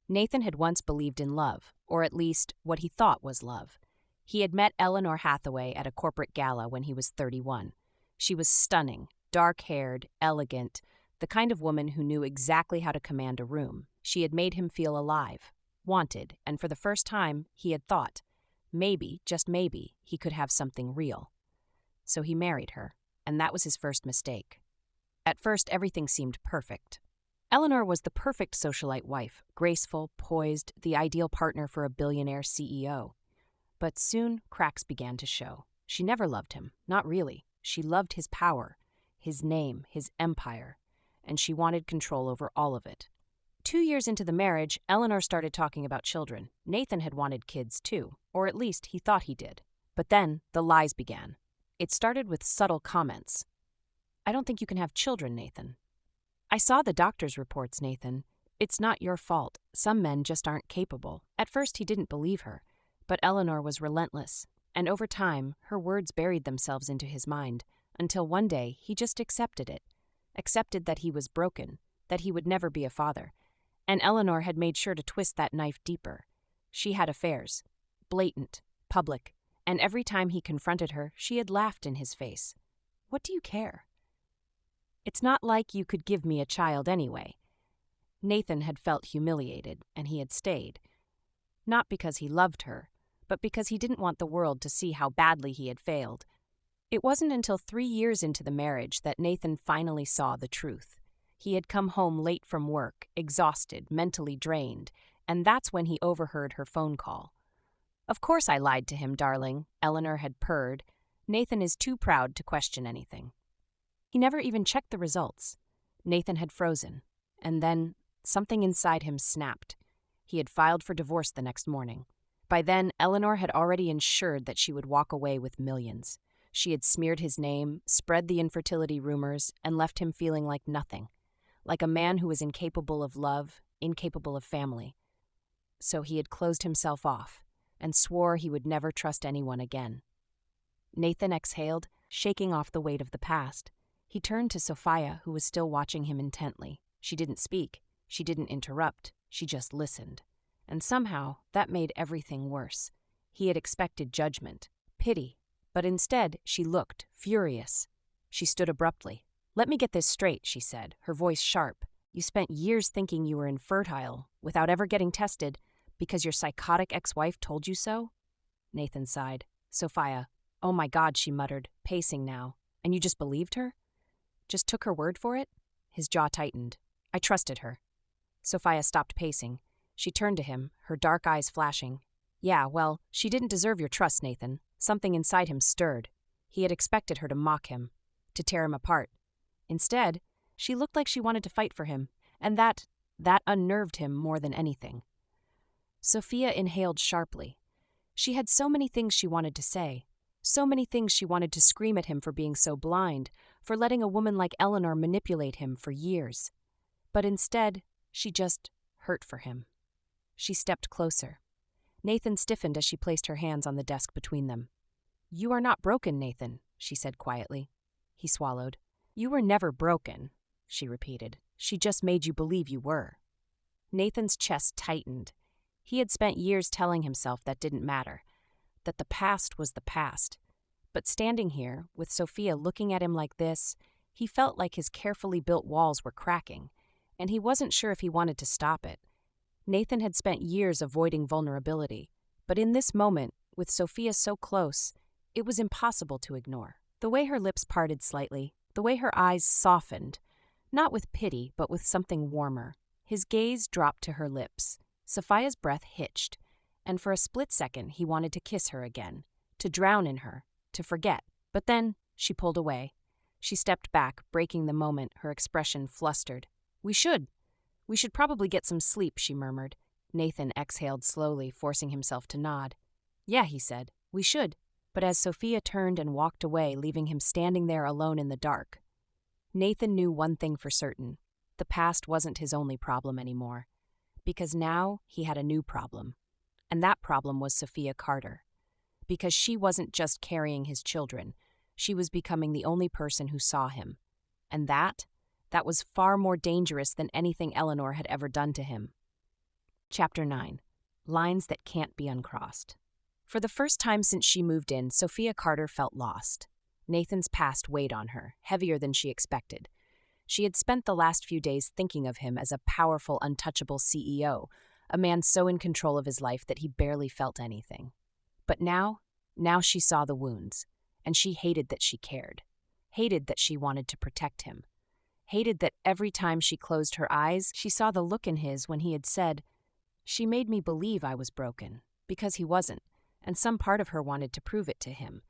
Nathan had once believed in love, or at least what he thought was love. He had met Eleanor Hathaway at a corporate gala when he was 31. She was stunning, dark-haired, elegant, the kind of woman who knew exactly how to command a room. She had made him feel alive, wanted, and for the first time, he had thought, maybe, just maybe, he could have something real. So he married her, and that was his first mistake. At first, everything seemed perfect. Eleanor was the perfect socialite wife, graceful, poised, the ideal partner for a billionaire CEO. But soon, cracks began to show. She never loved him, not really. She loved his power, his name, his empire, and she wanted control over all of it. 2 years into the marriage, Eleanor started talking about children. Nathan had wanted kids too, or at least he thought he did. But then, the lies began. It started with subtle comments. I don't think you can have children, Nathan. I saw the doctor's reports, Nathan. It's not your fault. Some men just aren't capable. At first, he didn't believe her. But Eleanor was relentless, and over time, her words buried themselves into his mind, until one day he just accepted it. Accepted that he was broken, that he would never be a father. And Eleanor had made sure to twist that knife deeper. She had affairs. Blatant, public, and every time he confronted her, she had laughed in his face. What do you care? It's not like you could give me a child anyway. Nathan had felt humiliated, and he had stayed. Not because he loved her, but because he didn't want the world to see how badly he had failed. It wasn't until 3 years into the marriage that Nathan finally saw the truth. He had come home late from work, exhausted, mentally drained, and that's when he overheard her phone call. Of course I lied to him, darling, Eleanor had purred. Nathan is too proud to question anything. He never even checked the results. Nathan had frozen, and then something inside him snapped. He had filed for divorce the next morning. By then, Eleanor had already ensured that she would walk away with millions. She had smeared his name, spread the infertility rumors, and left him feeling like nothing, like a man who was incapable of love, incapable of family. So he had closed himself off and swore he would never trust anyone again. Nathan exhaled, shaking off the weight of the past. He turned to Sophia, who was still watching him intently. She didn't speak. She didn't interrupt. She just listened. And somehow, that made everything worse. He had expected judgment, pity, but instead she looked furious. She stood abruptly. "Let me get this straight," she said, her voice sharp. "You spent years thinking you were infertile, without ever getting tested, because your psychotic ex-wife told you so?" Nathan sighed. "Sophia, oh my God," she muttered, pacing now. "And you just believed her? Just took her word for it?" His jaw tightened. "I trusted her." Sophia stopped pacing. She turned to him, her dark eyes flashing. "Yeah, well, she didn't deserve your trust, Nathan." Something inside him stirred. He had expected her to mock him, to tear him apart. Instead, she looked like she wanted to fight for him, and that unnerved him more than anything. Sophia inhaled sharply. She had so many things she wanted to say, so many things she wanted to scream at him for being so blind, for letting a woman like Eleanor manipulate him for years. But instead, she just hurt for him. She stepped closer. Nathan stiffened as she placed her hands on the desk between them. "You are not broken, Nathan," she said quietly. He swallowed. "You were never broken," she repeated. "She just made you believe you were." Nathan's chest tightened. He had spent years telling himself that didn't matter, that the past was the past. But standing here, with Sophia looking at him like this, he felt like his carefully built walls were cracking, and he wasn't sure if he wanted to stop it. Nathan had spent years avoiding vulnerability, but in this moment, with Sophia so close, it was impossible to ignore. The way her lips parted slightly, the way her eyes softened, not with pity, but with something warmer. His gaze dropped to her lips. Sophia's breath hitched, and for a split second he wanted to kiss her again, to drown in her, to forget. But then she pulled away. She stepped back, breaking the moment, her expression flustered. We should probably get some sleep," she murmured. Nathan exhaled slowly, forcing himself to nod. "Yeah," he said, "we should." But as Sophia turned and walked away, leaving him standing there alone in the dark, Nathan knew one thing for certain. The past wasn't his only problem anymore. Because now he had a new problem. And that problem was Sophia Carter. Because she wasn't just carrying his children. She was becoming the only person who saw him. And that was far more dangerous than anything Eleanor had ever done to him. Chapter 9. Lines that can't be uncrossed. For the first time since she moved in, Sophia Carter felt lost. Nathan's past weighed on her, heavier than she expected. She had spent the last few days thinking of him as a powerful, untouchable CEO, a man so in control of his life that he barely felt anything. But now she saw the wounds, and she hated that she cared, hated that she wanted to protect him. Hated that every time she closed her eyes, she saw the look in his when he had said, "She made me believe I was broken," because he wasn't, and some part of her wanted to prove it to him,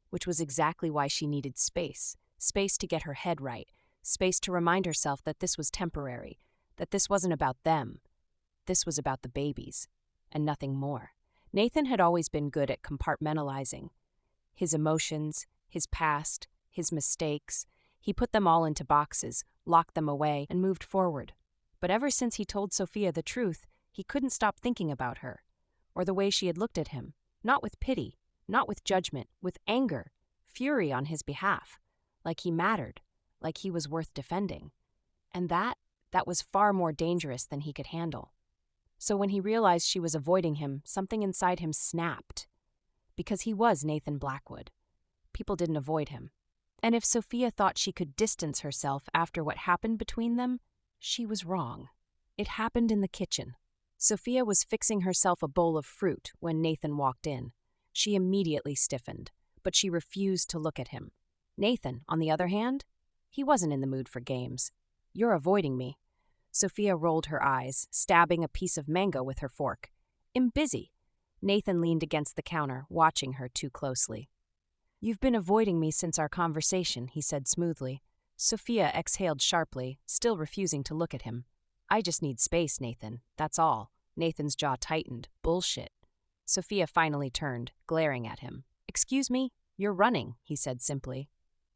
which was exactly why she needed space to get her head right, space to remind herself that this was temporary, that this wasn't about them. This was about the babies, and nothing more. Nathan had always been good at compartmentalizing. His emotions, his past, his mistakes, he put them all into boxes, locked them away, and moved forward. But ever since he told Sophia the truth, he couldn't stop thinking about her, or the way she had looked at him, not with pity, not with judgment, with anger, fury on his behalf, like he mattered, like he was worth defending. And that was far more dangerous than he could handle. So when he realized she was avoiding him, something inside him snapped. Because he was Nathan Blackwood. People didn't avoid him. And if Sophia thought she could distance herself after what happened between them, she was wrong. It happened in the kitchen. Sophia was fixing herself a bowl of fruit when Nathan walked in. She immediately stiffened, but she refused to look at him. Nathan, on the other hand, he wasn't in the mood for games. "You're avoiding me." Sophia rolled her eyes, stabbing a piece of mango with her fork. "I'm busy." Nathan leaned against the counter, watching her too closely. You've been avoiding me since our conversation, he said smoothly. Sophia exhaled sharply, still refusing to look at him. I just need space, Nathan. That's all. Nathan's jaw tightened. Bullshit. Sophia finally turned, glaring at him. Excuse me? You're running, he said simply.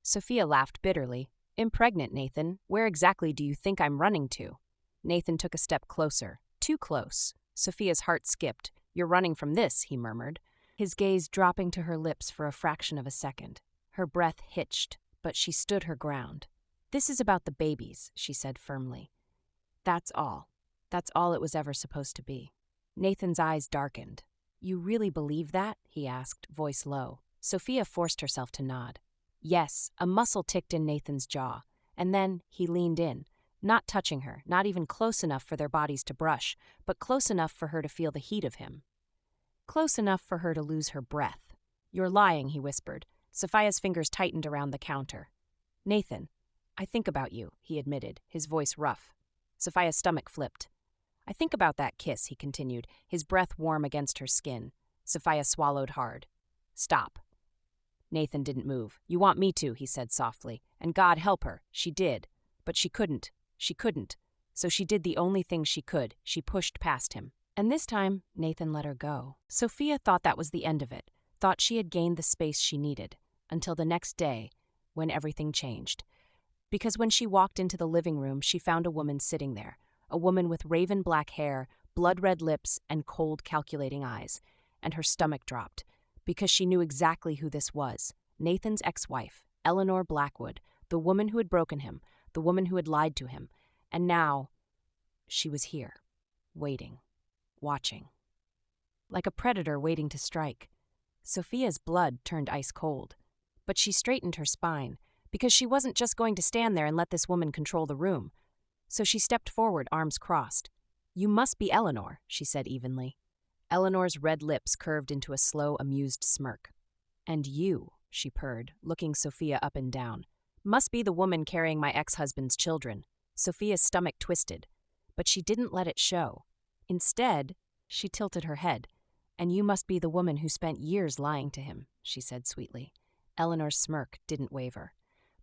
Sophia laughed bitterly. Impregnant, Nathan. Where exactly do you think I'm running to? Nathan took a step closer. Too close. Sophia's heart skipped. You're running from this, he murmured, his gaze dropping to her lips for a fraction of a second. Her breath hitched, but she stood her ground. This is about the babies, she said firmly. That's all. That's all it was ever supposed to be. Nathan's eyes darkened. You really believe that? He asked, voice low. Sophia forced herself to nod. Yes, a muscle ticked in Nathan's jaw, and then he leaned in, not touching her, not even close enough for their bodies to brush, but close enough for her to feel the heat of him. Close enough for her to lose her breath. You're lying, he whispered. Sophia's fingers tightened around the counter. Nathan, I think about you, he admitted, his voice rough. Sophia's stomach flipped. I think about that kiss, he continued, his breath warm against her skin. Sophia swallowed hard. Stop. Nathan didn't move. You want me to, he said softly. And God help her. She did. But she couldn't. She couldn't. So she did the only thing she could. She pushed past him. And this time, Nathan let her go. Sophia thought that was the end of it, thought she had gained the space she needed, until the next day, when everything changed. Because when she walked into the living room, she found a woman sitting there, a woman with raven black hair, blood-red lips, and cold, calculating eyes. And her stomach dropped, because she knew exactly who this was. Nathan's ex-wife, Eleanor Blackwood, the woman who had broken him, the woman who had lied to him. And now, she was here, waiting, watching. Like a predator waiting to strike. Sophia's blood turned ice cold. But she straightened her spine, because she wasn't just going to stand there and let this woman control the room. So she stepped forward, arms crossed. You must be Eleanor, she said evenly. Eleanor's red lips curved into a slow, amused smirk. And you, she purred, looking Sophia up and down, must be the woman carrying my ex-husband's children. Sophia's stomach twisted, but she didn't let it show. Instead, she tilted her head. And you must be the woman who spent years lying to him, she said sweetly. Eleanor's smirk didn't waver,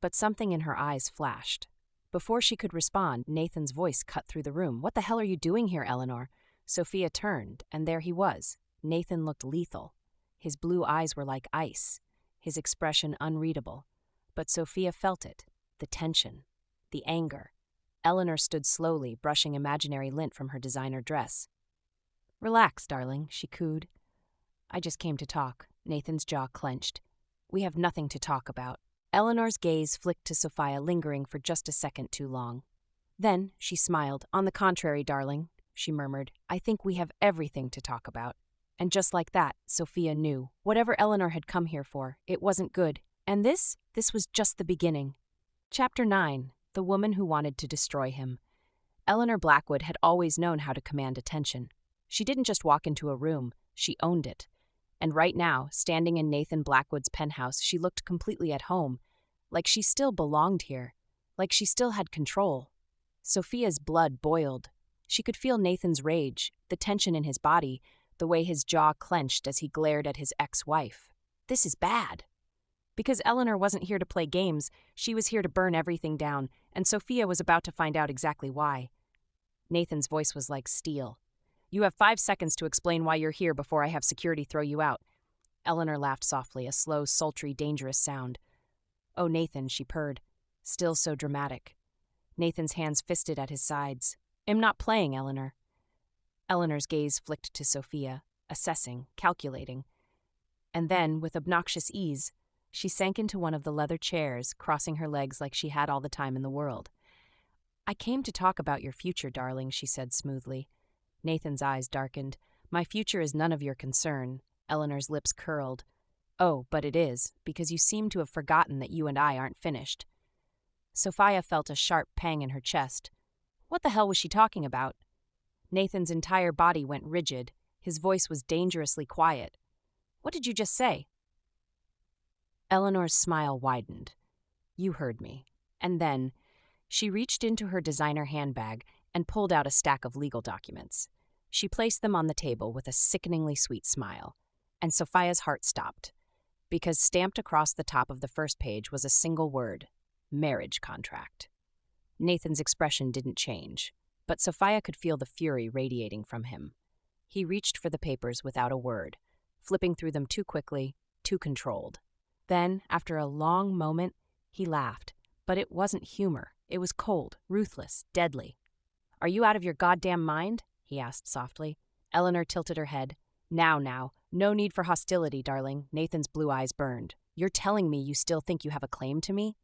but something in her eyes flashed. Before she could respond, Nathan's voice cut through the room. What the hell are you doing here, Eleanor? Sophia turned, and there he was. Nathan looked lethal. His blue eyes were like ice, his expression unreadable. But Sophia felt it, the tension, the anger. Eleanor stood slowly, brushing imaginary lint from her designer dress. Relax, darling, she cooed. I just came to talk. Nathan's jaw clenched. We have nothing to talk about. Eleanor's gaze flicked to Sophia, lingering for just a second too long. Then she smiled. On the contrary, darling, she murmured, I think we have everything to talk about. And just like that, Sophia knew. Whatever Eleanor had come here for, it wasn't good. And this was just the beginning. Chapter 9. The Woman Who Wanted to Destroy Him. Eleanor Blackwood had always known how to command attention. She didn't just walk into a room, she owned it. And right now, standing in Nathan Blackwood's penthouse, she looked completely at home, like she still belonged here, like she still had control. Sophia's blood boiled. She could feel Nathan's rage, the tension in his body, the way his jaw clenched as he glared at his ex-wife. This is bad. Because Eleanor wasn't here to play games, she was here to burn everything down, and Sophia was about to find out exactly why. Nathan's voice was like steel. You have 5 seconds to explain why you're here before I have security throw you out. Eleanor laughed softly, a slow, sultry, dangerous sound. Oh, Nathan, she purred, still so dramatic. Nathan's hands fisted at his sides. I'm not playing, Eleanor. Eleanor's gaze flicked to Sophia, assessing, calculating. And then, with obnoxious ease, she sank into one of the leather chairs, crossing her legs like she had all the time in the world. I came to talk about your future, darling, she said smoothly. Nathan's eyes darkened. My future is none of your concern. Eleanor's lips curled. Oh, but it is, because you seem to have forgotten that you and I aren't finished. Sophia felt a sharp pang in her chest. What the hell was she talking about? Nathan's entire body went rigid. His voice was dangerously quiet. What did you just say? Eleanor's smile widened. You heard me. And then, she reached into her designer handbag and pulled out a stack of legal documents. She placed them on the table with a sickeningly sweet smile, and Sophia's heart stopped. because stamped across the top of the first page was a single word: marriage contract. Nathan's expression didn't change, but Sophia could feel the fury radiating from him. He reached for the papers without a word, flipping through them too quickly, too controlled. Then, after a long moment, he laughed, but it wasn't humor. It was cold, ruthless, deadly. "Are you out of your goddamn mind?" he asked softly. Eleanor tilted her head. Now, no need for hostility, darling." Nathan's blue eyes burned. "You're telling me you still think you have a claim to me?"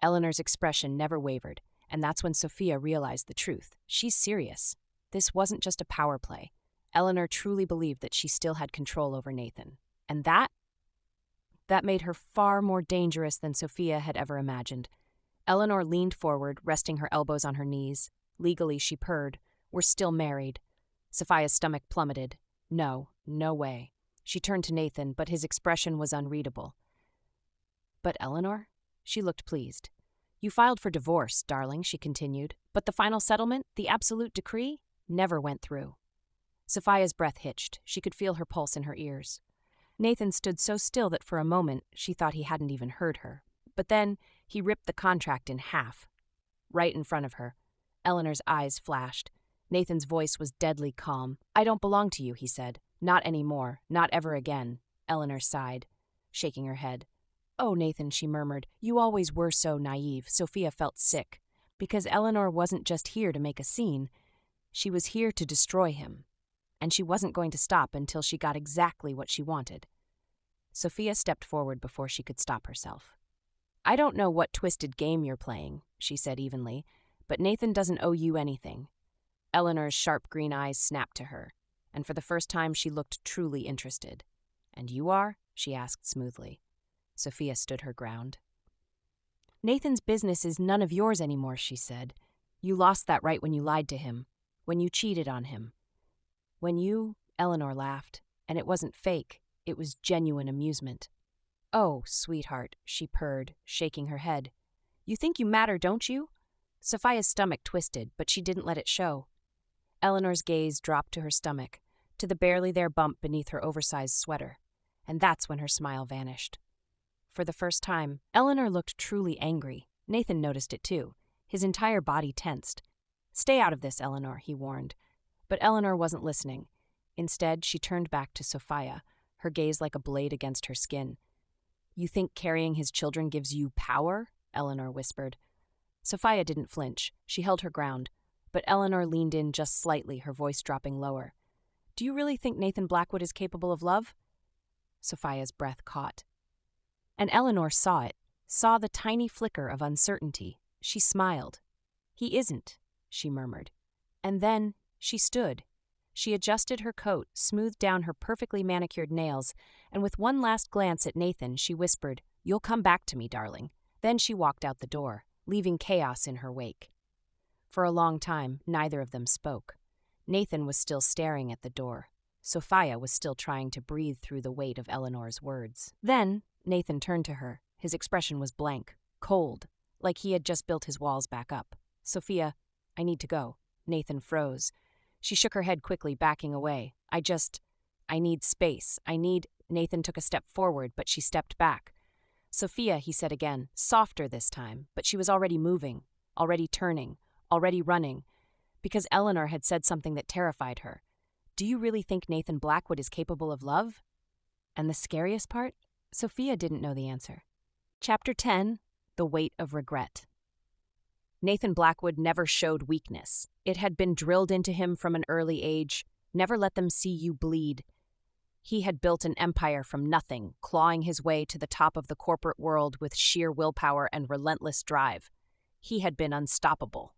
Eleanor's expression never wavered, and that's when Sophia realized the truth. She's serious. This wasn't just a power play. Eleanor truly believed that she still had control over Nathan. And that made her far more dangerous than Sophia had ever imagined. Eleanor leaned forward, resting her elbows on her knees. Legally, she purred. "We're still married." Sophia's stomach plummeted. No way. She turned to Nathan, but his expression was unreadable. "But Eleanor?" She looked pleased. "You filed for divorce, darling," she continued. "But the final settlement, the absolute decree, never went through." Sophia's breath hitched. She could feel her pulse in her ears. Nathan stood so still that for a moment she thought he hadn't even heard her. But then he ripped the contract in half, right in front of her. Eleanor's eyes flashed. Nathan's voice was deadly calm. "I don't belong to you," he said. "Not anymore. Not ever again." Eleanor sighed, shaking her head. "Oh, Nathan," she murmured, "you always were so naive." Sophia felt sick, because Eleanor wasn't just here to make a scene. She was here to destroy him. And she wasn't going to stop until she got exactly what she wanted. Sophia stepped forward before she could stop herself. "I don't know what twisted game you're playing," she said evenly, "but Nathan doesn't owe you anything." Eleanor's sharp green eyes snapped to her, and for the first time she looked truly interested. "And you are?" she asked smoothly. Sophia stood her ground. "Nathan's business is none of yours anymore," she said. "You lost that right when you lied to him, when you cheated on him. When you," Eleanor laughed, and it wasn't fake, it was genuine amusement. "Oh, sweetheart," she purred, shaking her head. "You think you matter, don't you?" Sophia's stomach twisted, but she didn't let it show. Eleanor's gaze dropped to her stomach, to the barely there bump beneath her oversized sweater, and that's when her smile vanished. For the first time, Eleanor looked truly angry. Nathan noticed it too. His entire body tensed. "Stay out of this, Eleanor," he warned. But Eleanor wasn't listening. Instead, she turned back to Sophia, her gaze like a blade against her skin. "You think carrying his children gives you power?" Eleanor whispered. Sophia didn't flinch. She held her ground, but Eleanor leaned in just slightly, her voice dropping lower. "Do you really think Nathan Blackwood is capable of love?" Sophia's breath caught. And Eleanor saw it, saw the tiny flicker of uncertainty. She smiled. "He isn't," she murmured. And then she stood. She adjusted her coat, smoothed down her perfectly manicured nails, and with one last glance at Nathan, she whispered, "You'll come back to me, darling." Then she walked out the door, leaving chaos in her wake. For a long time, neither of them spoke. Nathan was still staring at the door. Sophia was still trying to breathe through the weight of Eleanor's words. Then Nathan turned to her. His expression was blank, cold, like he had just built his walls back up. "Sophia, I need to go." Nathan froze. She shook her head quickly, backing away. I need space. Nathan took a step forward, but she stepped back. "Sophia," he said again, softer this time, but she was already moving, already turning, already running, because Eleanor had said something that terrified her. "Do you really think Nathan Blackwood is capable of love?" And the scariest part? Sophia didn't know the answer. Chapter 10, The Weight of Regret. Nathan Blackwood never showed weakness. It had been drilled into him from an early age. Never let them see you bleed. He had built an empire from nothing, clawing his way to the top of the corporate world with sheer willpower and relentless drive. He had been unstoppable.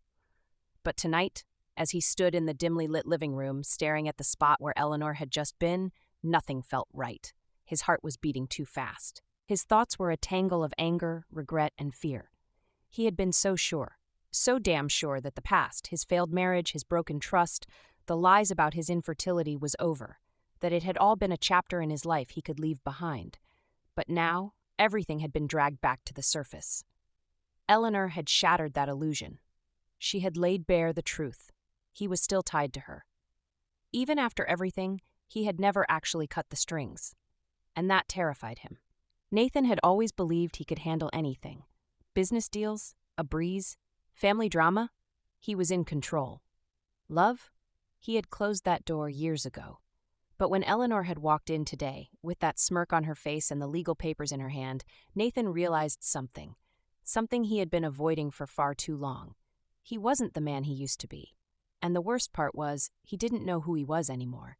But tonight, as he stood in the dimly lit living room, staring at the spot where Eleanor had just been, nothing felt right. His heart was beating too fast. His thoughts were a tangle of anger, regret, and fear. He had been so sure, so damn sure that the past, his failed marriage, his broken trust, the lies about his infertility was over, that it had all been a chapter in his life he could leave behind. But now, everything had been dragged back to the surface. Eleanor had shattered that illusion. She had laid bare the truth. He was still tied to her. Even after everything, he had never actually cut the strings. And that terrified him. Nathan had always believed he could handle anything. Business deals, a breeze, family drama. He was in control. Love? He had closed that door years ago. But when Eleanor had walked in today, with that smirk on her face and the legal papers in her hand, Nathan realized something. Something he had been avoiding for far too long. He wasn't the man he used to be. And the worst part was, he didn't know who he was anymore.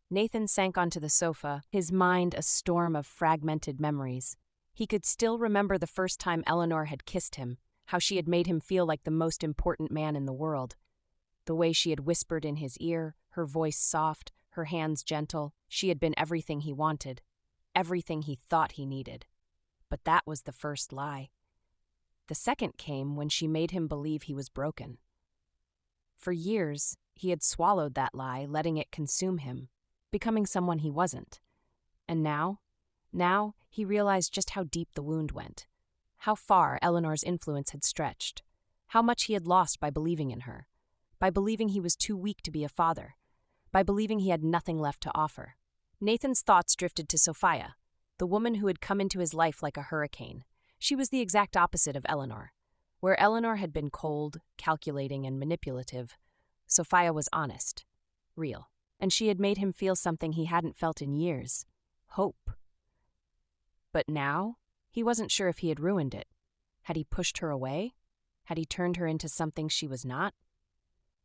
Nathan sank onto the sofa, his mind a storm of fragmented memories. He could still remember the first time Eleanor had kissed him, how she had made him feel like the most important man in the world. The way she had whispered in his ear, her voice soft, her hands gentle. She had been everything he wanted, everything he thought he needed. But that was the first lie. The second came when she made him believe he was broken. For years, he had swallowed that lie, letting it consume him, becoming someone he wasn't. And now he realized just how deep the wound went, how far Eleanor's influence had stretched, how much he had lost by believing in her, by believing he was too weak to be a father, by believing he had nothing left to offer. Nathan's thoughts drifted to Sophia, the woman who had come into his life like a hurricane. She was the exact opposite of Eleanor. Where Eleanor had been cold, calculating, and manipulative, Sophia was honest, real, and she had made him feel something he hadn't felt in years: hope. But now, he wasn't sure if he had ruined it. Had he pushed her away? Had he turned her into something she was not?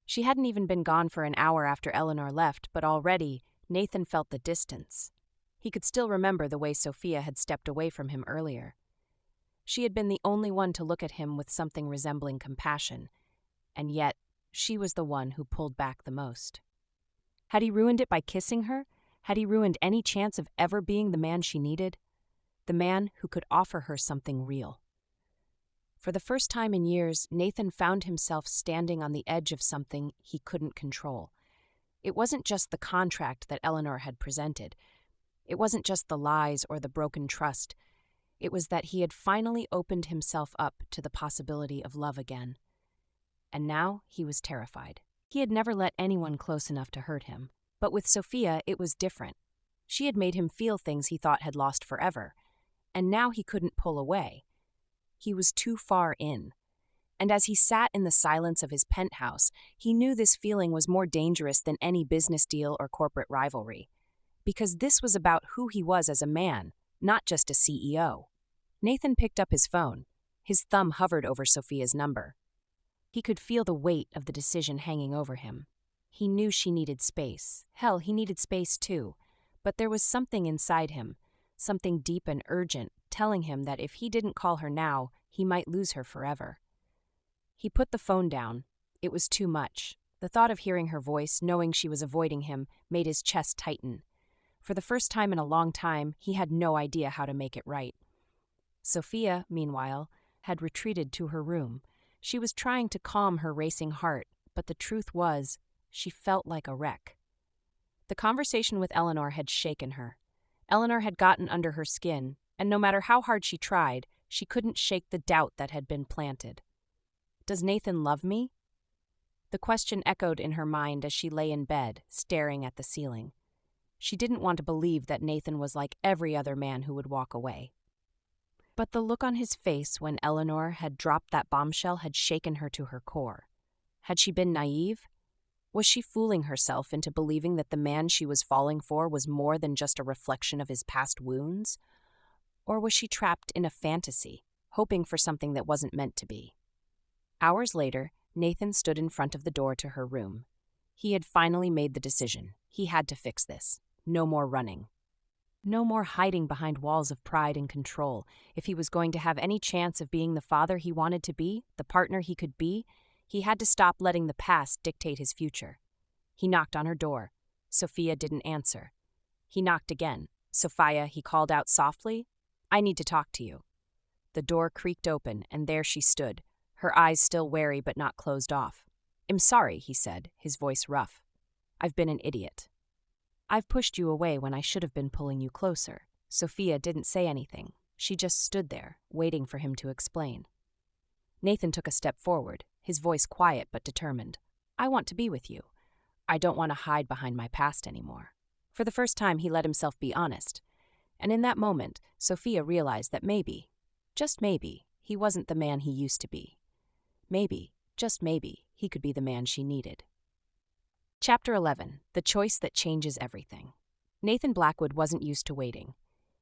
She hadn't even been gone for an hour after Eleanor left, but already Nathan felt the distance. He could still remember the way Sophia had stepped away from him earlier. She had been the only one to look at him with something resembling compassion, and yet she was the one who pulled back the most. Had he ruined it by kissing her? Had he ruined any chance of ever being the man she needed? The man who could offer her something real. For the first time in years, Nathan found himself standing on the edge of something he couldn't control. It wasn't just the contract that Eleanor had presented. It wasn't just the lies or the broken trust. It was that he had finally opened himself up to the possibility of love again. And now he was terrified. He had never let anyone close enough to hurt him. But with Sophia, it was different. She had made him feel things he thought had lost forever. And now he couldn't pull away. He was too far in. And as he sat in the silence of his penthouse, he knew this feeling was more dangerous than any business deal or corporate rivalry. Because this was about who he was as a man, not just a CEO. Nathan picked up his phone. His thumb hovered over Sophia's number. He could feel the weight of the decision hanging over him. He knew she needed space. Hell, he needed space too. But there was something inside him, something deep and urgent, telling him that if he didn't call her now, he might lose her forever. He put the phone down. It was too much. The thought of hearing her voice, knowing she was avoiding him, made his chest tighten. For the first time in a long time, he had no idea how to make it right. Sophia, meanwhile, had retreated to her room. She was trying to calm her racing heart, but the truth was, she felt like a wreck. The conversation with Eleanor had shaken her. Eleanor had gotten under her skin, and no matter how hard she tried, she couldn't shake the doubt that had been planted. Does Nathan love me? The question echoed in her mind as she lay in bed, staring at the ceiling. She didn't want to believe that Nathan was like every other man who would walk away. But the look on his face when Eleanor had dropped that bombshell had shaken her to her core. Had she been naive? Was she fooling herself into believing that the man she was falling for was more than just a reflection of his past wounds? Or was she trapped in a fantasy, hoping for something that wasn't meant to be? Hours later, Nathan stood in front of the door to her room. He had finally made the decision. He had to fix this. No more running. No more hiding behind walls of pride and control. If he was going to have any chance of being the father he wanted to be, the partner he could be, he had to stop letting the past dictate his future. He knocked on her door. Sophia didn't answer. He knocked again. Sophia, he called out softly, "I need to talk to you." The door creaked open, and there she stood, her eyes still wary but not closed off. "I'm sorry," he said, his voice rough. "I've been an idiot. I've pushed you away when I should have been pulling you closer." Sophia didn't say anything. She just stood there, waiting for him to explain. Nathan took a step forward, his voice quiet but determined. "I want to be with you. I don't want to hide behind my past anymore." For the first time, he let himself be honest. And in that moment, Sophia realized that maybe, just maybe, he wasn't the man he used to be. Maybe, just maybe, he could be the man she needed. Chapter 11. The Choice That Changes Everything. Nathan Blackwood wasn't used to waiting.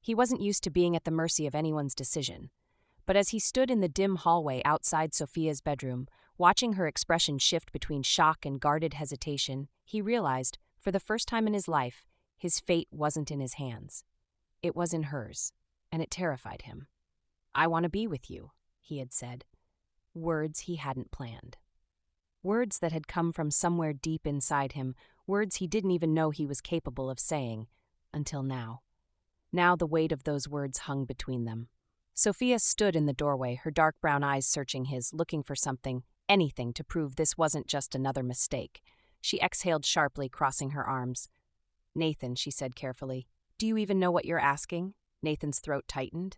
He wasn't used to being at the mercy of anyone's decision. But as he stood in the dim hallway outside Sophia's bedroom, watching her expression shift between shock and guarded hesitation, he realized, for the first time in his life, his fate wasn't in his hands. It was in hers, and it terrified him. "I want to be with you," he had said. Words he hadn't planned. Words that had come from somewhere deep inside him, words he didn't even know he was capable of saying, until now. Now the weight of those words hung between them. Sophia stood in the doorway, her dark brown eyes searching his, looking for something, anything to prove this wasn't just another mistake. She exhaled sharply, crossing her arms. "Nathan," she said carefully, "do you even know what you're asking?" Nathan's throat tightened.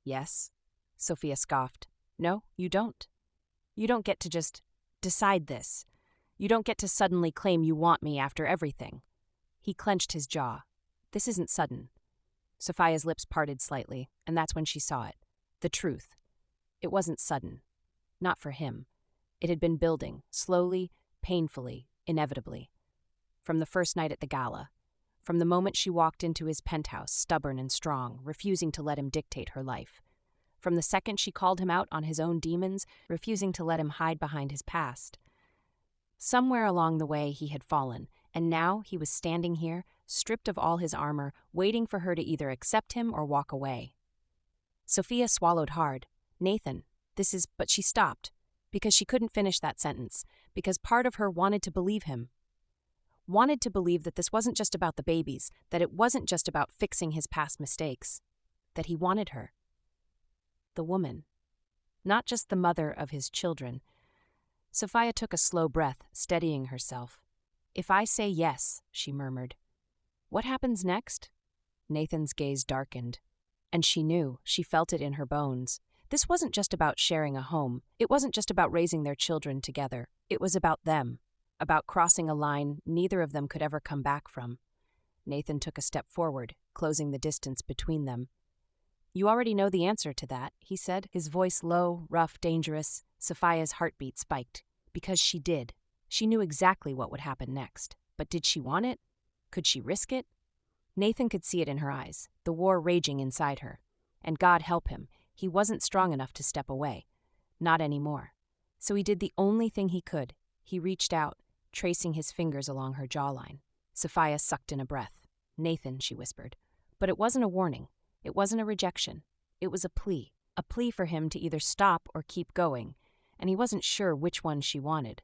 "Yes." Sophia scoffed. "No, you don't. You don't get to just decide this. You don't get to suddenly claim you want me after everything." He clenched his jaw. "This isn't sudden." Sophia's lips parted slightly, and that's when she saw it. The truth. It wasn't sudden. Not for him. It had been building, slowly, painfully, inevitably. From the first night at the gala. From the moment she walked into his penthouse, stubborn and strong, refusing to let him dictate her life. From the second she called him out on his own demons, refusing to let him hide behind his past. Somewhere along the way he had fallen, and now he was standing here, stripped of all his armor, waiting for her to either accept him or walk away. Sophia swallowed hard. "Nathan, this is..." But she stopped, because she couldn't finish that sentence, because part of her wanted to believe him. Wanted to believe that this wasn't just about the babies, that it wasn't just about fixing his past mistakes, that he wanted her. The woman. Not just the mother of his children. Sophia took a slow breath, steadying herself. "If I say yes," she murmured. "What happens next?" Nathan's gaze darkened. And she knew, she felt it in her bones. This wasn't just about sharing a home. It wasn't just about raising their children together. It was about them. About crossing a line neither of them could ever come back from. Nathan took a step forward, closing the distance between them. "You already know the answer to that," he said, his voice low, rough, dangerous. Sophia's heartbeat spiked. Because she did. She knew exactly what would happen next. But did she want it? Could she risk it? Nathan could see it in her eyes, the war raging inside her. And God help him, he wasn't strong enough to step away. Not anymore. So he did the only thing he could. He reached out, tracing his fingers along her jawline. Sophia sucked in a breath. "Nathan," she whispered. But it wasn't a warning. It wasn't a rejection. It was a plea for him to either stop or keep going, and he wasn't sure which one she wanted.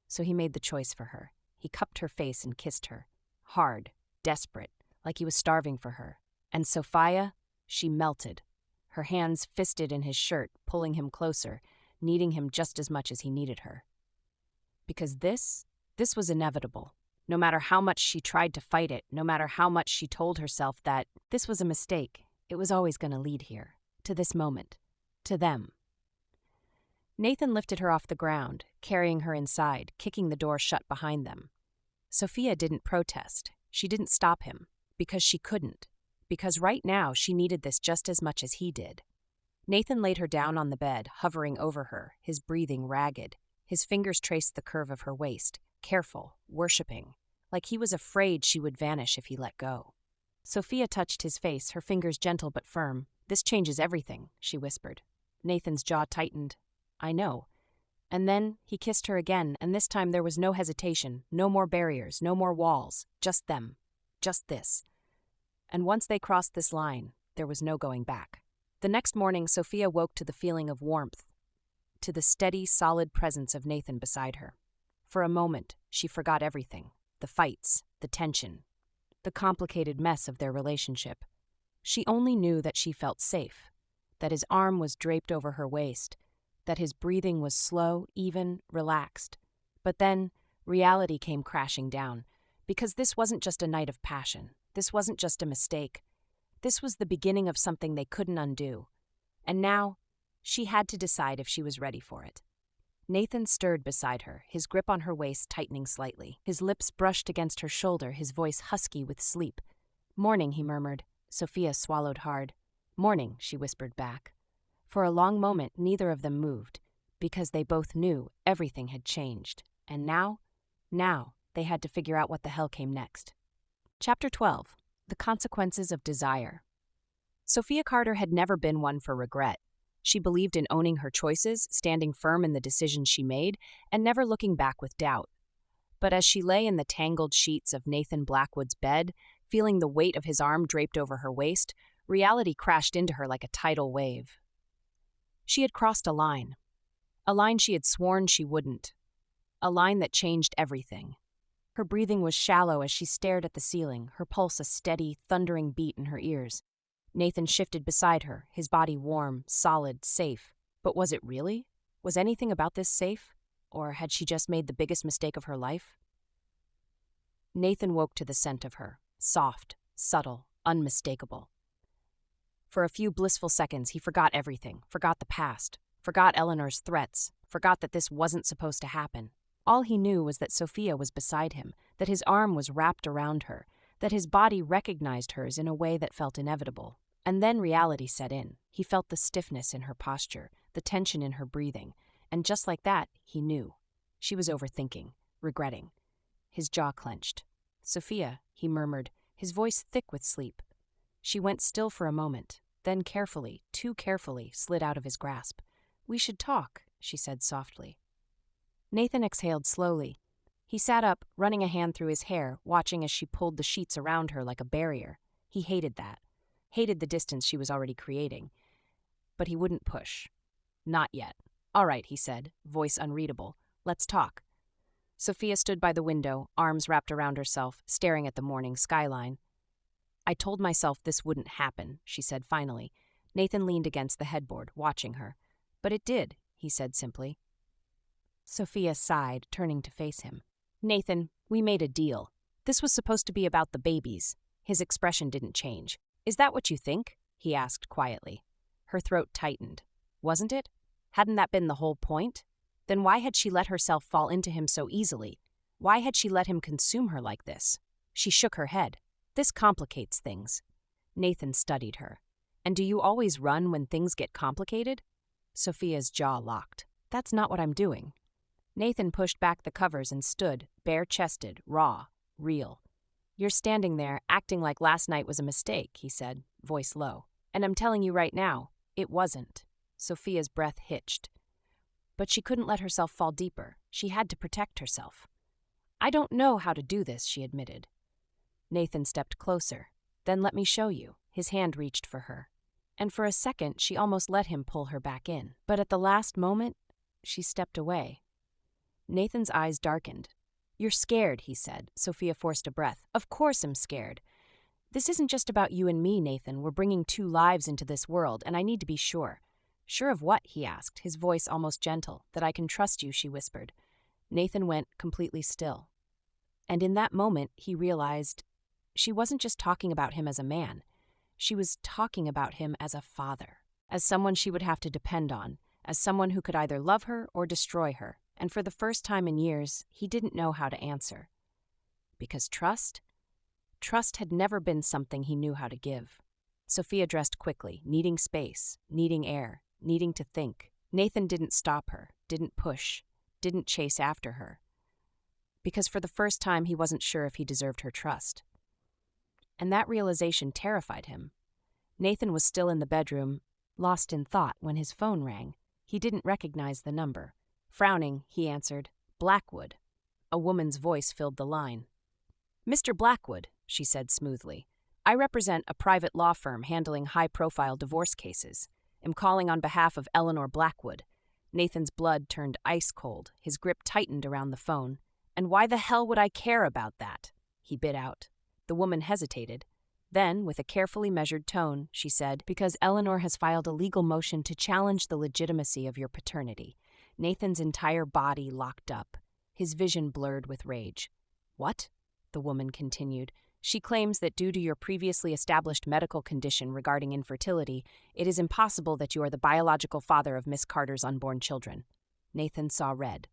So he made the choice for her. He cupped her face and kissed her. Hard, desperate, like he was starving for her. And Sophia, she melted. Her hands fisted in his shirt, pulling him closer, needing him just as much as he needed her. Because this was inevitable. No matter how much she tried to fight it, no matter how much she told herself that this was a mistake, it was always going to lead here, to this moment, to them. Nathan lifted her off the ground, carrying her inside, kicking the door shut behind them. Sophia didn't protest. She didn't stop him, because she couldn't, because right now she needed this just as much as he did. Nathan laid her down on the bed, hovering over her, his breathing ragged. His fingers traced the curve of her waist, careful, worshipping, like he was afraid she would vanish if he let go. Sophia touched his face, her fingers gentle but firm. "This changes everything," she whispered. Nathan's jaw tightened. "I know." And then he kissed her again, and this time there was no hesitation, no more barriers, no more walls, just them, just this. And once they crossed this line, there was no going back. The next morning, Sophia woke to the feeling of warmth, to the steady, solid presence of Nathan beside her. For a moment, she forgot everything, the fights, the tension, the complicated mess of their relationship. She only knew that she felt safe, that his arm was draped over her waist, that his breathing was slow, even, relaxed. But then, reality came crashing down, because this wasn't just a night of passion. This wasn't just a mistake. This was the beginning of something they couldn't undo. And now, she had to decide if she was ready for it. Nathan stirred beside her, his grip on her waist tightening slightly. His lips brushed against her shoulder, his voice husky with sleep. "Morning," he murmured. Sophia swallowed hard. "Morning," she whispered back. For a long moment, neither of them moved, because they both knew everything had changed. And now, they had to figure out what the hell came next. Chapter 12. The Consequences of Desire. Sophia Carter had never been one for regret. She believed in owning her choices, standing firm in the decisions she made, and never looking back with doubt. But as she lay in the tangled sheets of Nathan Blackwood's bed, feeling the weight of his arm draped over her waist, reality crashed into her like a tidal wave. She had crossed a line she had sworn she wouldn't, a line that changed everything. Her breathing was shallow as she stared at the ceiling, her pulse a steady, thundering beat in her ears. Nathan shifted beside her, his body warm, solid, safe. But was it really? Was anything about this safe? Or had she just made the biggest mistake of her life? Nathan woke to the scent of her, soft, subtle, unmistakable. For a few blissful seconds, he forgot everything, forgot the past, forgot Eleanor's threats, forgot that this wasn't supposed to happen. All he knew was that Sophia was beside him, that his arm was wrapped around her, that his body recognized hers in a way that felt inevitable. And then reality set in. He felt the stiffness in her posture, the tension in her breathing, and just like that, he knew. She was overthinking, regretting. His jaw clenched. "Sophia," he murmured, his voice thick with sleep. She went still for a moment, then carefully, too carefully, slid out of his grasp. "We should talk," she said softly. Nathan exhaled slowly. He sat up, running a hand through his hair, watching as she pulled the sheets around her like a barrier. He hated that. Hated the distance she was already creating. But he wouldn't push. Not yet. "All right," he said, voice unreadable. "Let's talk." Sophia stood by the window, arms wrapped around herself, staring at the morning skyline. "I told myself this wouldn't happen," she said finally. Nathan leaned against the headboard, watching her. "But it did," he said simply. Sophia sighed, turning to face him. "Nathan, we made a deal. This was supposed to be about the babies." His expression didn't change. "Is that what you think?" he asked quietly. Her throat tightened. Wasn't it? Hadn't that been the whole point? Then why had she let herself fall into him so easily? Why had she let him consume her like this? She shook her head. "This complicates things." Nathan studied her. "And do you always run when things get complicated?" Sophia's jaw locked. "That's not what I'm doing." Nathan pushed back the covers and stood, bare-chested, raw, real. "You're standing there, acting like last night was a mistake," he said, voice low. "And I'm telling you right now, it wasn't." Sophia's breath hitched. But she couldn't let herself fall deeper. She had to protect herself. "I don't know how to do this," she admitted. Nathan stepped closer. "Then let me show you." His hand reached for her. And for a second, she almost let him pull her back in. But at the last moment, she stepped away. Nathan's eyes darkened. "You're scared," he said. Sophia forced a breath. "Of course I'm scared. This isn't just about you and me, Nathan. We're bringing two lives into this world, and I need to be sure." "Sure of what?" he asked, his voice almost gentle. "That I can trust you," she whispered. Nathan went completely still. And in that moment, he realized she wasn't just talking about him as a man. She was talking about him as a father, as someone she would have to depend on, as someone who could either love her or destroy her. And for the first time in years, he didn't know how to answer. Because trust had never been something he knew how to give. Sophia dressed quickly, needing space, needing air, needing to think. Nathan didn't stop her, didn't push, didn't chase after her. Because for the first time, he wasn't sure if he deserved her trust. And that realization terrified him. Nathan was still in the bedroom, lost in thought, when his phone rang. He didn't recognize the number. Frowning, he answered, "Blackwood." A woman's voice filled the line. "Mr. Blackwood," she said smoothly. "I represent a private law firm handling high-profile divorce cases. I'm calling on behalf of Eleanor Blackwood." Nathan's blood turned ice cold. His grip tightened around the phone. "And why the hell would I care about that?" he bit out. The woman hesitated. Then, with a carefully measured tone, she said, "Because Eleanor has filed a legal motion to challenge the legitimacy of your paternity." Nathan's entire body locked up, his vision blurred with rage. "What?" the woman continued. "She claims that due to your previously established medical condition regarding infertility, it is impossible that you are the biological father of Miss Carter's unborn children." Nathan saw red.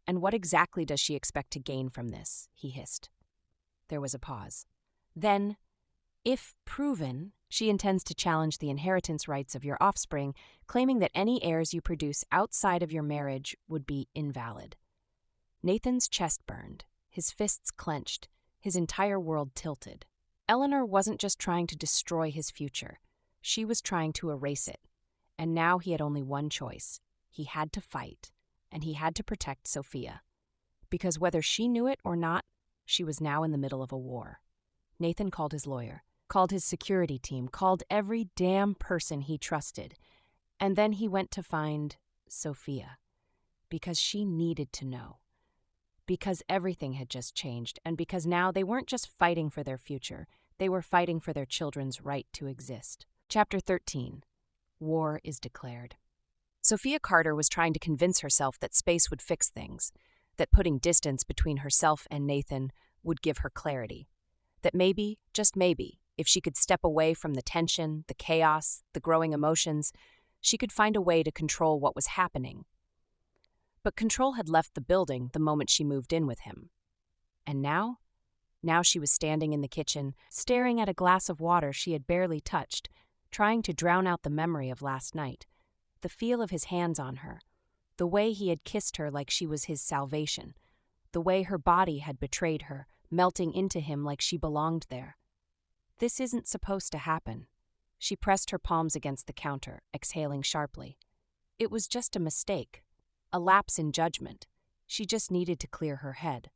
"And what exactly does she expect to gain from this?" he hissed. There was a pause. "Then, If proven, she intends to challenge the inheritance rights of your offspring, claiming that any heirs you produce outside of your marriage would be invalid. Nathan's chest burned, his fists clenched, his entire world tilted. Eleanor wasn't just trying to destroy his future. She was trying to erase it. And now he had only one choice. He had to fight, and he had to protect Sophia. Because whether she knew it or not, she was now in the middle of a war. Nathan called his lawyer, called his security team, called every damn person he trusted. And then he went to find Sophia. Because she needed to know. Because everything had just changed, and because now they weren't just fighting for their future, they were fighting for their children's right to exist. Chapter 13. War is declared. Sophia Carter was trying to convince herself that space would fix things, that putting distance between herself and Nathan would give her clarity, that maybe, just maybe, if she could step away from the tension, the chaos, the growing emotions, she could find a way to control what was happening. But control had left the building the moment she moved in with him. And now? Now she was standing in the kitchen, staring at a glass of water she had barely touched, trying to drown out the memory of last night, the feel of his hands on her, the way he had kissed her like she was his salvation, the way her body had betrayed her, melting into him like she belonged there. This isn't supposed to happen. She pressed her palms against the counter, exhaling sharply. It was just a mistake, a lapse in judgment. She just needed to clear her head.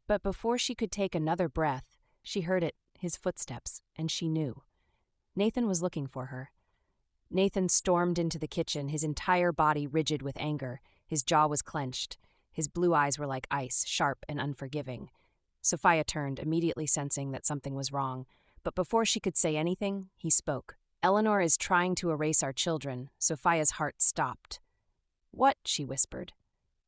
But before she could take another breath, she heard it, his footsteps, and she knew. Nathan was looking for her. Nathan stormed into the kitchen, his entire body rigid with anger. His jaw was clenched. His blue eyes were like ice, sharp and unforgiving. Sophia turned, immediately sensing that something was wrong. But before she could say anything, he spoke. "Eleanor is trying to erase our children." Sophia's heart stopped. "What?" she whispered.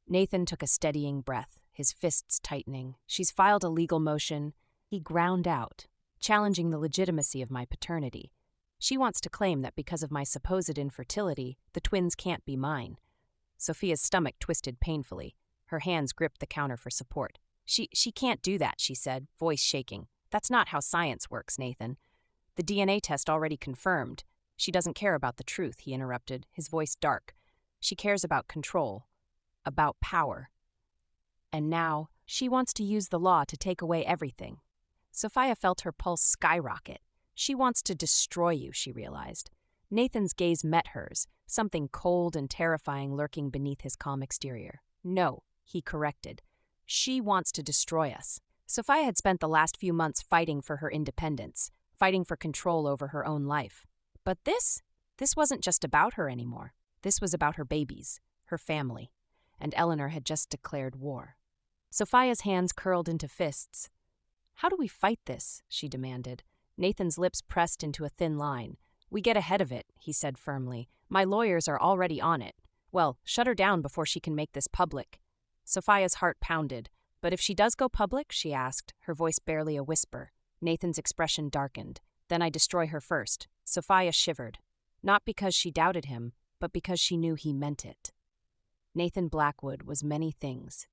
Nathan took a steadying breath, his fists tightening. "She's filed a legal motion." He ground out, challenging the legitimacy of my paternity. "She wants to claim that because of my supposed infertility, the twins can't be mine." Sophia's stomach twisted painfully. Her hands gripped the counter for support. She can't do that," she said, voice shaking. "That's not how science works, Nathan. The DNA test already confirmed." "She doesn't care about the truth," he interrupted, his voice dark. "She cares about control, about power. And now, she wants to use the law to take away everything." Sophia felt her pulse skyrocket. "She wants to destroy you," she realized. Nathan's gaze met hers, something cold and terrifying lurking beneath his calm exterior. "No," he corrected. "She wants to destroy us." Sophia had spent the last few months fighting for her independence, fighting for control over her own life. But this wasn't just about her anymore. This was about her babies, her family, and Eleanor had just declared war. Sophia's hands curled into fists. "How do we fight this?" she demanded. Nathan's lips pressed into a thin line. "We get ahead of it," he said firmly. "My lawyers are already on it. Well, shut her down before she can make this public." Sophia's heart pounded. "But if she does go public?" she asked, her voice barely a whisper. Nathan's expression darkened. "Then I destroy her first." Sophia shivered. Not because she doubted him, but because she knew he meant it. Nathan Blackwood was many things.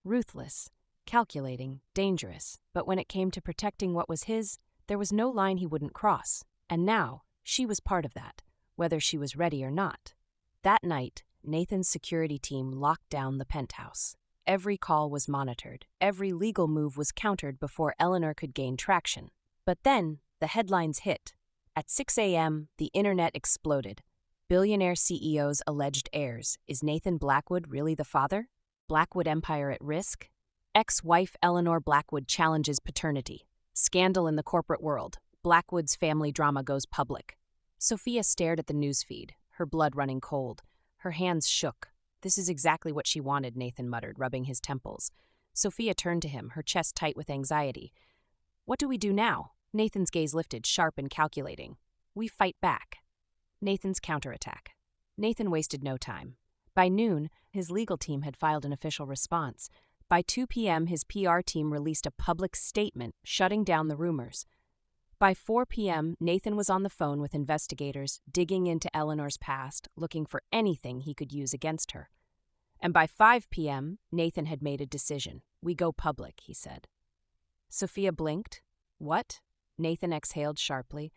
Ruthless, calculating, dangerous, but when it came to protecting what was his, there was no line he wouldn't cross. And now, she was part of that, whether she was ready or not. That night, Nathan's security team locked down the penthouse. Every call was monitored. Every legal move was countered before Eleanor could gain traction. But then, the headlines hit. At 6 a.m., the internet exploded. Billionaire CEO's alleged heirs. Is Nathan Blackwood really the father? Blackwood empire at risk? Ex-wife Eleanor Blackwood challenges paternity. Scandal in the corporate world. Blackwood's family drama goes public. Sophia stared at the newsfeed, her blood running cold. Her hands shook. "This is exactly what she wanted," Nathan muttered, rubbing his temples. Sophia turned to him, her chest tight with anxiety. "What do we do now?" Nathan's gaze lifted, sharp and calculating. "We fight back." Nathan's counterattack. Nathan wasted no time. By noon, his legal team had filed an official response. By 2 p.m., his PR team released a public statement shutting down the rumors. By 4 p.m., Nathan was on the phone with investigators, digging into Eleanor's past, looking for anything he could use against her. And by 5 p.m., Nathan had made a decision. "We go public," he said. Sophia blinked. "What?" Nathan exhaled sharply.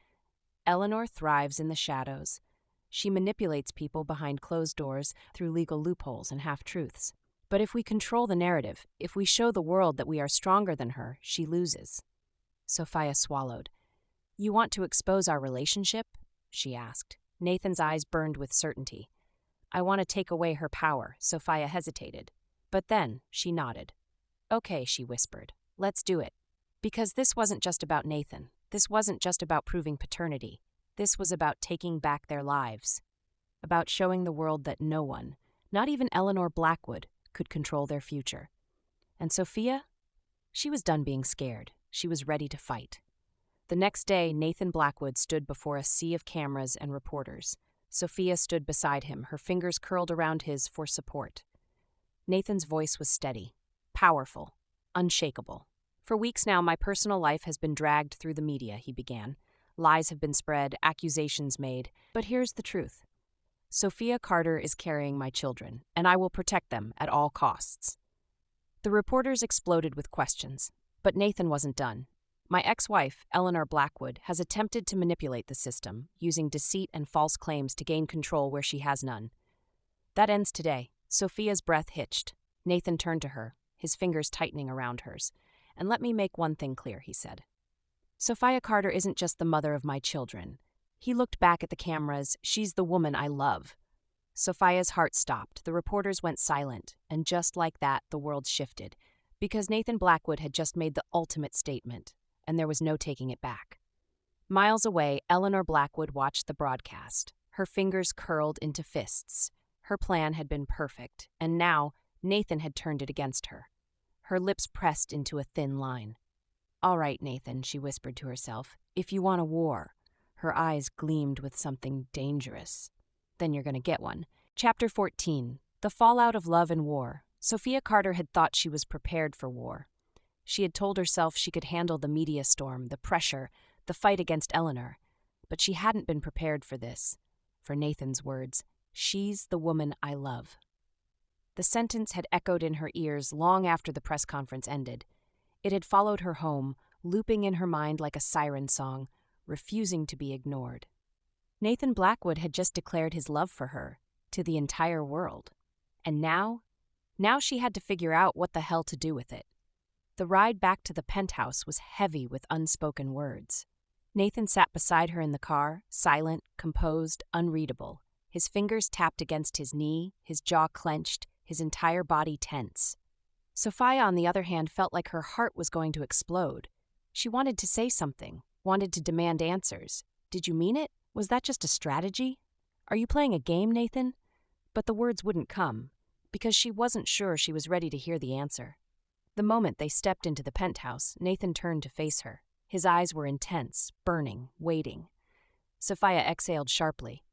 Eleanor thrives in the shadows. She manipulates people behind closed doors through legal loopholes and half-truths. But if we control the narrative, if we show the world that we are stronger than her, she loses. Sophia swallowed. You want to expose our relationship? She asked. Nathan's eyes burned with certainty. I want to take away her power, Sophia hesitated. But then she nodded. Okay, she whispered. Let's do it. Because this wasn't just about Nathan. This wasn't just about proving paternity. This was about taking back their lives. About showing the world that no one, not even Eleanor Blackwood, could control their future. And Sophia? She was done being scared. She was ready to fight. The next day, Nathan Blackwood stood before a sea of cameras and reporters. Sophia stood beside him, her fingers curled around his for support. Nathan's voice was steady, powerful, unshakable. For weeks now, my personal life has been dragged through the media, he began. Lies have been spread, accusations made. But here's the truth. Sophia Carter is carrying my children, and I will protect them at all costs. The reporters exploded with questions, but Nathan wasn't done. My ex-wife, Eleanor Blackwood, has attempted to manipulate the system, using deceit and false claims to gain control where she has none. That ends today. Sophia's breath hitched. Nathan turned to her, his fingers tightening around hers. And let me make one thing clear, he said. Sophia Carter isn't just the mother of my children. He looked back at the cameras. She's the woman I love. Sophia's heart stopped. The reporters went silent, and just like that, the world shifted, because Nathan Blackwood had just made the ultimate statement, and there was no taking it back. Miles away, Eleanor Blackwood watched the broadcast. Her fingers curled into fists. Her plan had been perfect, and now Nathan had turned it against her. Her lips pressed into a thin line. All right, Nathan, she whispered to herself, if you want a war. Her eyes gleamed with something dangerous. Then you're going to get one. Chapter 14. The Fallout of Love and War. Sophia Carter had thought she was prepared for war. She had told herself she could handle the media storm, the pressure, the fight against Eleanor. But she hadn't been prepared for this. For Nathan's words, she's the woman I love. The sentence had echoed in her ears long after the press conference ended. It had followed her home, looping in her mind like a siren song, refusing to be ignored. Nathan Blackwood had just declared his love for her, to the entire world. And now she had to figure out what the hell to do with it. The ride back to the penthouse was heavy with unspoken words. Nathan sat beside her in the car, silent, composed, unreadable. His fingers tapped against his knee, his jaw clenched, his entire body tense. Sophia, on the other hand, felt like her heart was going to explode. She wanted to say something, wanted to demand answers. Did you mean it? Was that just a strategy? Are you playing a game, Nathan? But the words wouldn't come, because she wasn't sure she was ready to hear the answer. The moment they stepped into the penthouse, Nathan turned to face her. His eyes were intense, burning, waiting. Sophia exhaled sharply.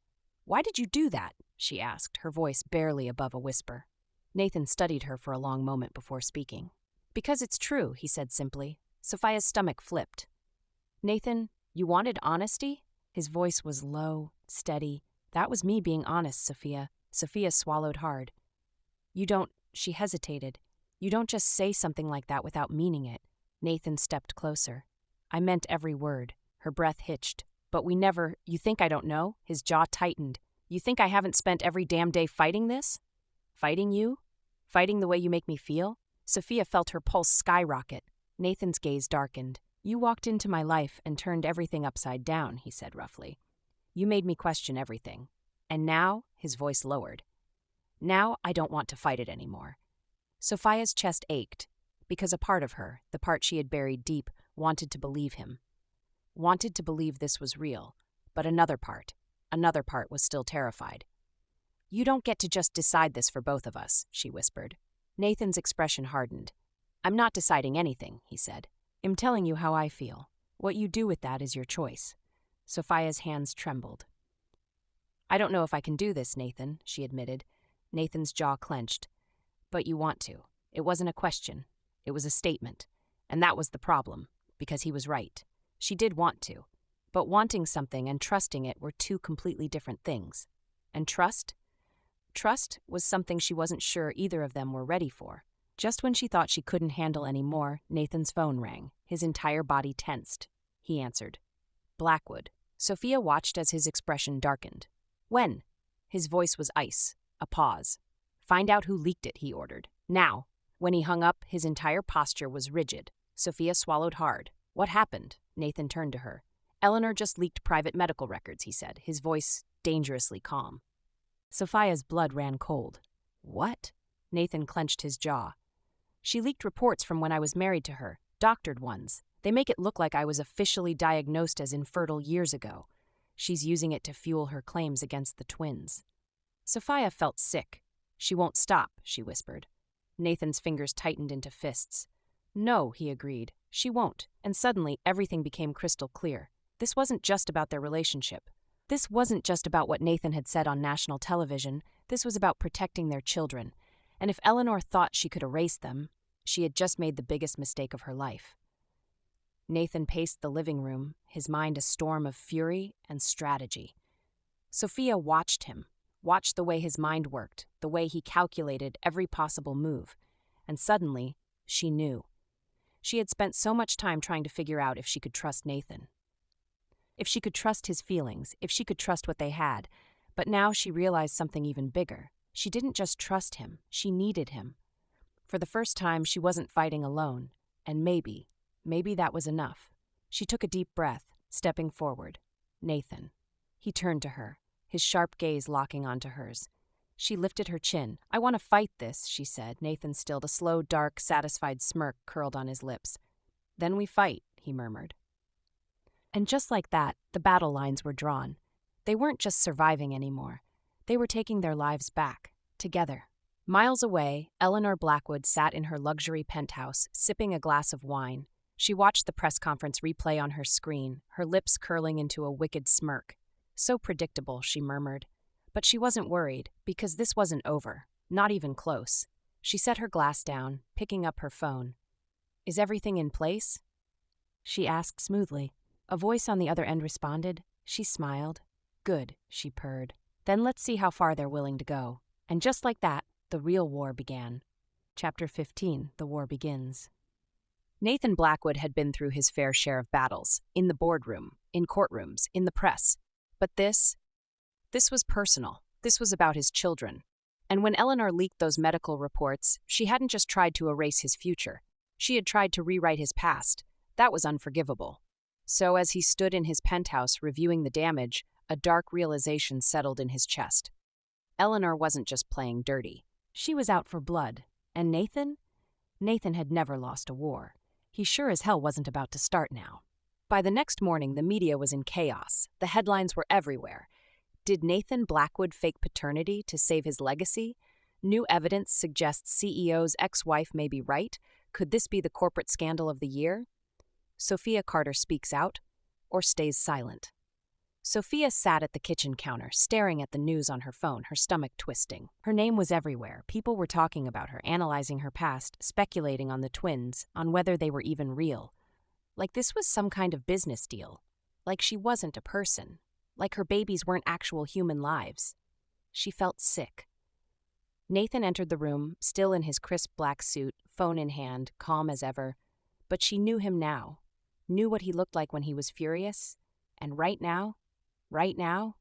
Why did you do that? She asked, her voice barely above a whisper. Nathan studied her for a long moment before speaking. Because it's true, he said simply. Sophia's stomach flipped. Nathan, you wanted honesty? His voice was low, steady. That was me being honest, Sophia. Sophia swallowed hard. You don't, she hesitated. You don't just say something like that without meaning it. Nathan stepped closer. I meant every word. Her breath hitched. But we never, you think I don't know? His jaw tightened. You think I haven't spent every damn day fighting this? Fighting you? Fighting the way you make me feel? Sophia felt her pulse skyrocket. Nathan's gaze darkened. You walked into my life and turned everything upside down, he said roughly. You made me question everything. And now, his voice lowered. Now I don't want to fight it anymore. Sophia's chest ached, because a part of her, the part she had buried deep, wanted to believe him. Wanted to believe this was real, but another part was still terrified. You don't get to just decide this for both of us, she whispered. Nathan's expression hardened. I'm not deciding anything, he said. I'm telling you how I feel. What you do with that is your choice. Sophia's hands trembled. I don't know if I can do this, Nathan, she admitted. Nathan's jaw clenched. But you want to. It wasn't a question. It was a statement. And that was the problem, because he was right. She did want to. But wanting something and trusting it were two completely different things. And trust? Trust was something she wasn't sure either of them were ready for. Just when she thought she couldn't handle any more, Nathan's phone rang. His entire body tensed. he answered. Blackwood. Sophia watched as his expression darkened. When? His voice was ice. A pause. Find out who leaked it, he ordered. Now. When he hung up, his entire posture was rigid. Sophia swallowed hard. What happened? Nathan turned to her. Eleanor just leaked private medical records, he said, his voice dangerously calm. Sophia's blood ran cold. What? Nathan clenched his jaw. She leaked reports from when I was married to her, doctored ones. They make it look like I was officially diagnosed as infertile years ago. She's using it to fuel her claims against the twins. Sophia felt sick. She won't stop, she whispered. Nathan's fingers tightened into fists. No, he agreed. She won't. And suddenly, everything became crystal clear. This wasn't just about their relationship. This wasn't just about what Nathan had said on national television. This was about protecting their children. And if Eleanor thought she could erase them, she had just made the biggest mistake of her life. Nathan paced the living room, his mind a storm of fury and strategy. Sophia watched him, watched the way his mind worked, the way he calculated every possible move. And suddenly, she knew. She had spent so much time trying to figure out if she could trust Nathan. If she could trust his feelings, if she could trust what they had. But now she realized something even bigger. She didn't just trust him, she needed him. For the first time, she wasn't fighting alone. And maybe that was enough. She took a deep breath, stepping forward. Nathan. He turned to her, his sharp gaze locking onto hers. She lifted her chin. I want to fight this, she said. Nathan stilled. A slow, dark, satisfied smirk curled on his lips. Then we fight, he murmured. And just like that, the battle lines were drawn. They weren't just surviving anymore. They were taking their lives back, together. Miles away, Eleanor Blackwood sat in her luxury penthouse, sipping a glass of wine. She watched the press conference replay on her screen, her lips curling into a wicked smirk. So predictable, she murmured. But she wasn't worried, because this wasn't over, not even close. She set her glass down, picking up her phone. Is everything in place? She asked smoothly. A voice on the other end responded. She smiled. Good, she purred. Then let's see how far they're willing to go. And just like that, the real war began. Chapter 15, The War Begins. Nathan Blackwood had been through his fair share of battles, in the boardroom, in courtrooms, in the press. But this was personal. This was about his children. And when Eleanor leaked those medical reports, she hadn't just tried to erase his future. She had tried to rewrite his past. That was unforgivable. So as he stood in his penthouse reviewing the damage, a dark realization settled in his chest. Eleanor wasn't just playing dirty. She was out for blood. And Nathan? Nathan had never lost a war. He sure as hell wasn't about to start now. By the next morning, the media was in chaos. The headlines were everywhere. Did Nathan Blackwood fake paternity to save his legacy? New evidence suggests CEO's ex-wife may be right. Could this be the corporate scandal of the year? Sophia Carter speaks out, or stays silent. Sophia sat at the kitchen counter, staring at the news on her phone, her stomach twisting. Her name was everywhere. People were talking about her, analyzing her past, speculating on the twins, on whether they were even real. Like this was some kind of business deal. Like she wasn't a person. Like her babies weren't actual human lives. She felt sick. Nathan entered the room, still in his crisp black suit, phone in hand, calm as ever. But she knew him now. Knew what he looked like when he was furious. And right now,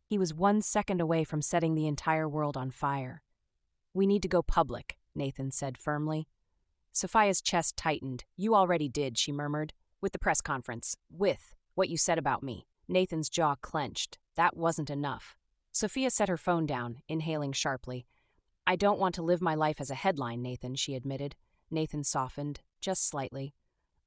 he was 1 second away from setting the entire world on fire. We need to go public, Nathan said firmly. Sophia's chest tightened. You already did, she murmured. With the press conference. With what you said about me. Nathan's jaw clenched. That wasn't enough. Sophia set her phone down, inhaling sharply. I don't want to live my life as a headline, Nathan, she admitted. Nathan softened, just slightly.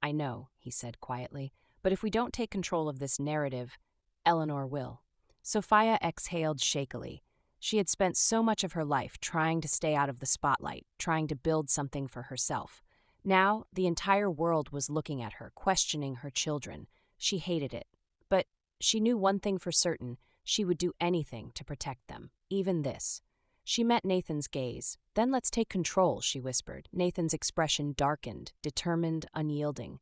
I know, he said quietly, but if we don't take control of this narrative, Eleanor will. Sophia exhaled shakily. She had spent so much of her life trying to stay out of the spotlight, trying to build something for herself. Now, the entire world was looking at her, questioning her children. She hated it. But she knew one thing for certain. She would do anything to protect them, even this. She met Nathan's gaze. Then let's take control, she whispered. Nathan's expression darkened, determined, unyielding.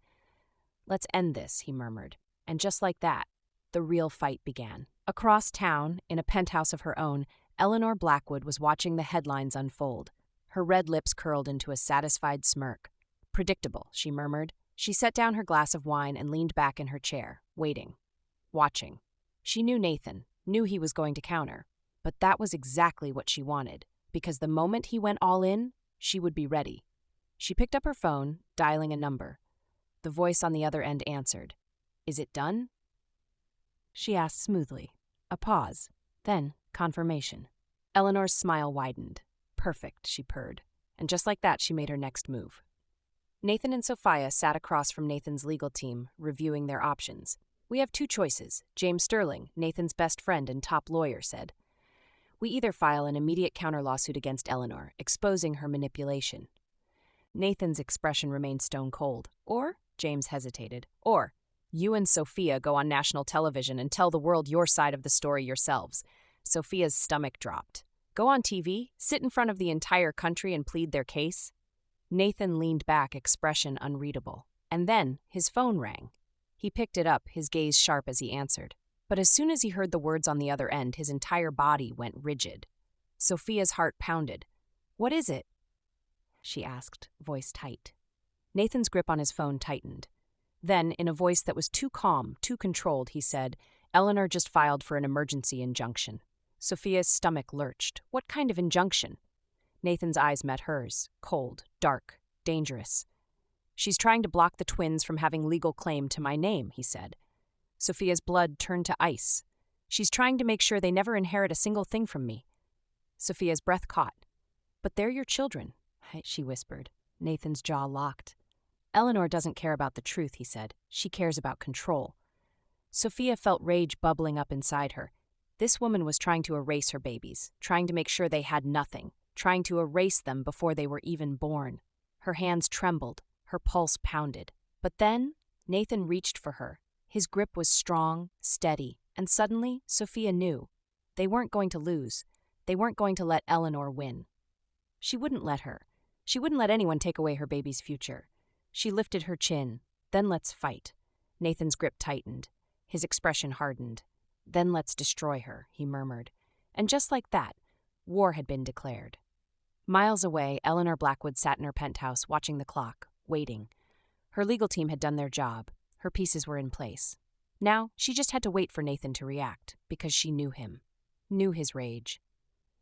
Let's end this, he murmured. And just like that, the real fight began. Across town, in a penthouse of her own, Eleanor Blackwood was watching the headlines unfold. Her red lips curled into a satisfied smirk. Predictable, she murmured. She set down her glass of wine and leaned back in her chair, waiting, watching. She knew Nathan, knew he was going to counter, but that was exactly what she wanted, because the moment he went all in, she would be ready. She picked up her phone, dialing a number. The voice on the other end answered. "Is it done?" She asked smoothly. A pause, then confirmation. Eleanor's smile widened. "Perfect," she purred. And just like that, she made her next move. Nathan and Sophia sat across from Nathan's legal team, reviewing their options. "We have two choices," James Sterling, Nathan's best friend and top lawyer, said. "We either file an immediate counter lawsuit against Eleanor, exposing her manipulation." Nathan's expression remained stone cold. "Or," James hesitated, "or you and Sophia go on national television and tell the world your side of the story yourselves." Sophia's stomach dropped. "Go on TV, sit in front of the entire country and plead their case?" Nathan leaned back, expression unreadable. And then his phone rang. He picked it up, his gaze sharp as he answered. But as soon as he heard the words on the other end, his entire body went rigid. Sophia's heart pounded. "What is it?" she asked, voice tight. Nathan's grip on his phone tightened. Then, in a voice that was too calm, too controlled, he said, "Eleanor just filed for an emergency injunction." Sophia's stomach lurched. "What kind of injunction?" Nathan's eyes met hers, cold, dark, dangerous. "She's trying to block the twins from having legal claim to my name," he said. Sophia's blood turned to ice. "She's trying to make sure they never inherit a single thing from me." Sophia's breath caught. "But they're your children," she whispered. Nathan's jaw locked. "Eleanor doesn't care about the truth," he said. "She cares about control." Sophia felt rage bubbling up inside her. This woman was trying to erase her babies, trying to make sure they had nothing, trying to erase them before they were even born. Her hands trembled, her pulse pounded. But then, Nathan reached for her. His grip was strong, steady, and suddenly, Sophia knew. They weren't going to lose. They weren't going to let Eleanor win. She wouldn't let her. She wouldn't let anyone take away her baby's future. She lifted her chin. "Then let's fight." Nathan's grip tightened. His expression hardened. "Then let's destroy her," he murmured. And just like that, war had been declared. Miles away, Eleanor Blackwood sat in her penthouse, watching the clock, waiting. Her legal team had done their job. Her pieces were in place. Now, she just had to wait for Nathan to react, because she knew him, knew his rage,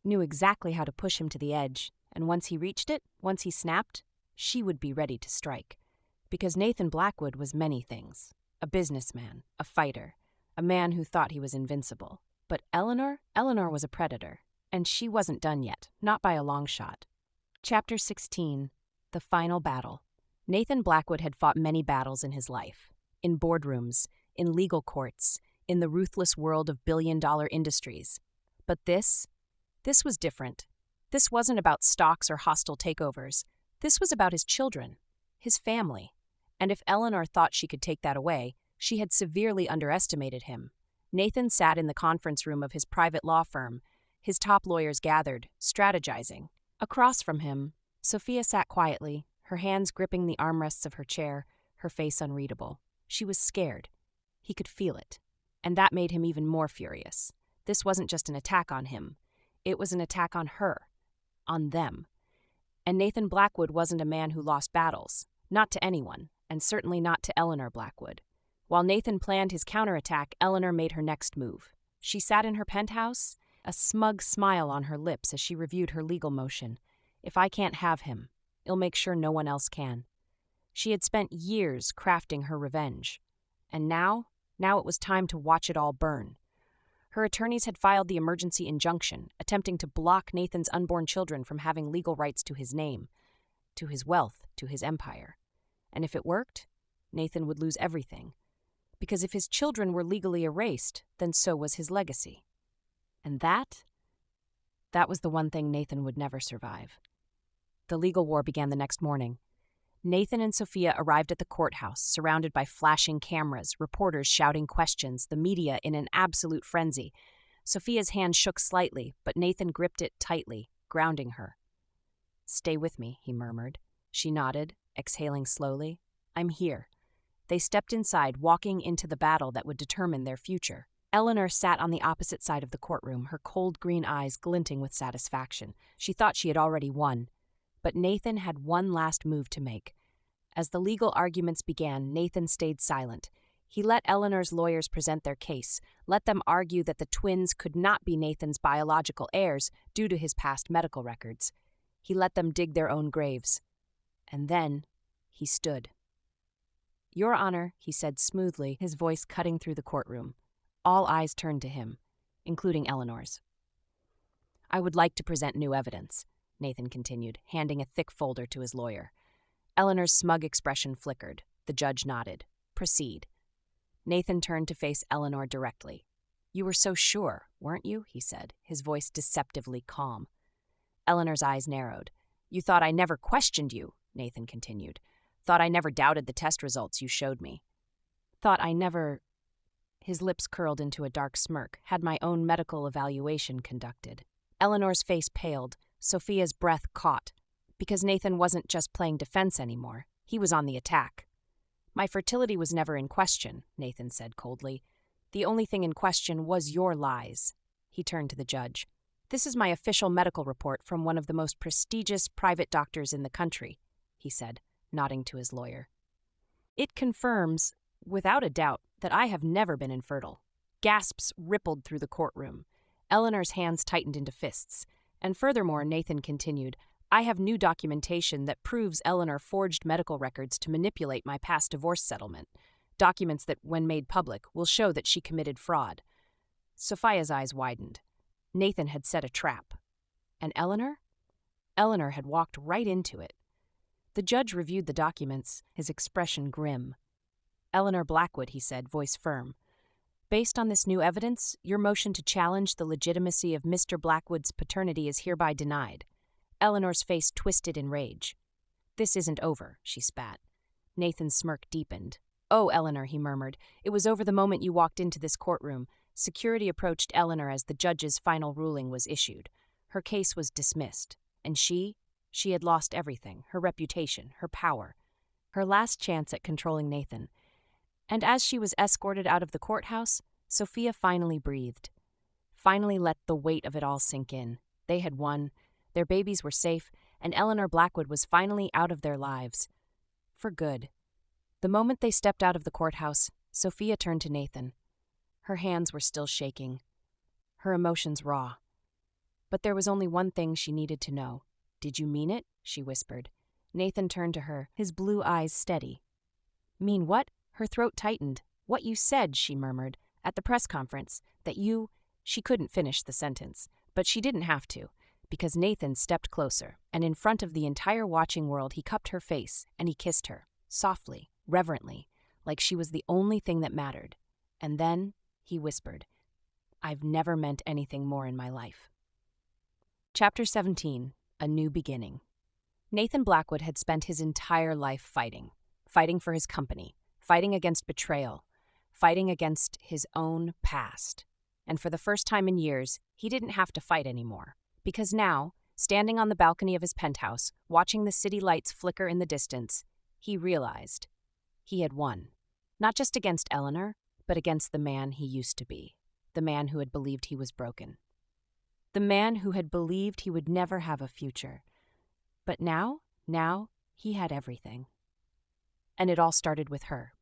knew exactly how to push him to the edge, and once he reached it, once he snapped, she would be ready to strike. Because Nathan Blackwood was many things. A businessman, a fighter, a man who thought he was invincible. But Eleanor was a predator. And she wasn't done yet, not by a long shot. Chapter 16. The Final Battle. Nathan Blackwood had fought many battles in his life. In boardrooms, in legal courts, in the ruthless world of billion-dollar industries. But this was different. This wasn't about stocks or hostile takeovers. This was about his children, his family. And if Eleanor thought she could take that away, she had severely underestimated him. Nathan sat in the conference room of his private law firm. His top lawyers gathered, strategizing. Across from him, Sophia sat quietly, her hands gripping the armrests of her chair, her face unreadable. She was scared. He could feel it. And that made him even more furious. This wasn't just an attack on him. It was an attack on her. On them. And Nathan Blackwood wasn't a man who lost battles. Not to anyone, and certainly not to Eleanor Blackwood. While Nathan planned his counterattack, Eleanor made her next move. She sat in her penthouse, a smug smile on her lips as she reviewed her legal motion. "If I can't have him, I'll make sure no one else can." She had spent years crafting her revenge. And now it was time to watch it all burn. Her attorneys had filed the emergency injunction, attempting to block Nathan's unborn children from having legal rights to his name, to his wealth, to his empire. And if it worked, Nathan would lose everything. Because if his children were legally erased, then so was his legacy. And that was the one thing Nathan would never survive. The legal war began the next morning. Nathan and Sophia arrived at the courthouse, surrounded by flashing cameras, reporters shouting questions, the media in an absolute frenzy. Sophia's hand shook slightly, but Nathan gripped it tightly, grounding her. "Stay with me," he murmured. She nodded, exhaling slowly. "I'm here." They stepped inside, walking into the battle that would determine their future. Eleanor sat on the opposite side of the courtroom, her cold green eyes glinting with satisfaction. She thought she had already won. But Nathan had one last move to make. As the legal arguments began, Nathan stayed silent. He let Eleanor's lawyers present their case, let them argue that the twins could not be Nathan's biological heirs due to his past medical records. He let them dig their own graves. And then he stood. "Your Honor," he said smoothly, his voice cutting through the courtroom. All eyes turned to him, including Eleanor's. "I would like to present new evidence," Nathan continued, handing a thick folder to his lawyer. Eleanor's smug expression flickered. The judge nodded. "Proceed." Nathan turned to face Eleanor directly. "You were so sure, weren't you?" he said, his voice deceptively calm. Eleanor's eyes narrowed. "You thought I never questioned you," Nathan continued. "Thought I never doubted the test results you showed me. Thought I never—" His lips curled into a dark smirk. "Had my own medical evaluation conducted." Eleanor's face paled. Sophia's breath caught. Because Nathan wasn't just playing defense anymore. He was on the attack. "My fertility was never in question," Nathan said coldly. "The only thing in question was your lies." He turned to the judge. "This is my official medical report from one of the most prestigious private doctors in the country," he said, nodding to his lawyer. "It confirms, without a doubt, that I have never been infertile." Gasps rippled through the courtroom. Eleanor's hands tightened into fists. And furthermore, Nathan continued, "I have new documentation that proves Eleanor forged medical records to manipulate my past divorce settlement. Documents that, when made public, will show that she committed fraud." Sophia's eyes widened. Nathan had set a trap. And Eleanor? Eleanor had walked right into it. The judge reviewed the documents, his expression grim. "Eleanor Blackwood," he said, voice firm. "Based on this new evidence, your motion to challenge the legitimacy of Mr. Blackwood's paternity is hereby denied." Eleanor's face twisted in rage. "This isn't over," she spat. Nathan's smirk deepened. "Oh, Eleanor," he murmured, "it was over the moment you walked into this courtroom." Security approached Eleanor as the judge's final ruling was issued. Her case was dismissed. And she had lost everything, her reputation, her power, her last chance at controlling Nathan. And as she was escorted out of the courthouse, Sophia finally breathed. Finally let the weight of it all sink in. They had won. Their babies were safe, and Eleanor Blackwood was finally out of their lives. For good. The moment they stepped out of the courthouse, Sophia turned to Nathan. Her hands were still shaking, her emotions raw. But there was only one thing she needed to know. "Did you mean it?" she whispered. Nathan turned to her, his blue eyes steady. "Mean what?" Her throat tightened. "What you said," she murmured, "at the press conference, that you—" She couldn't finish the sentence, but she didn't have to. Because Nathan stepped closer, and in front of the entire watching world he cupped her face, and he kissed her, softly, reverently, like she was the only thing that mattered. And then he whispered, "I've never meant anything more in my life." Chapter 17. A New Beginning. Nathan Blackwood had spent his entire life fighting for his company, fighting against betrayal, fighting against his own past. And for the first time in years, he didn't have to fight anymore. Because now, standing on the balcony of his penthouse, watching the city lights flicker in the distance, he realized he had won. Not just against Eleanor, but against the man he used to be. The man who had believed he was broken. The man who had believed he would never have a future. But now he had everything. And it all started with her.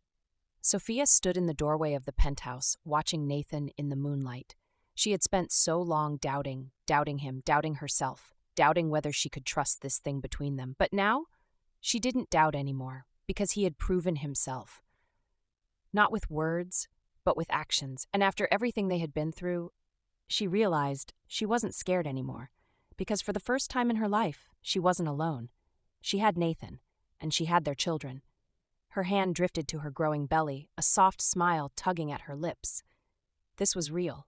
Sophia stood in the doorway of the penthouse, watching Nathan in the moonlight. She had spent so long doubting him, doubting herself, doubting whether she could trust this thing between them. But now, she didn't doubt anymore, because he had proven himself. Not with words, but with actions. And after everything they had been through, she realized she wasn't scared anymore. Because for the first time in her life, she wasn't alone. She had Nathan, and she had their children. Her hand drifted to her growing belly, a soft smile tugging at her lips. This was real.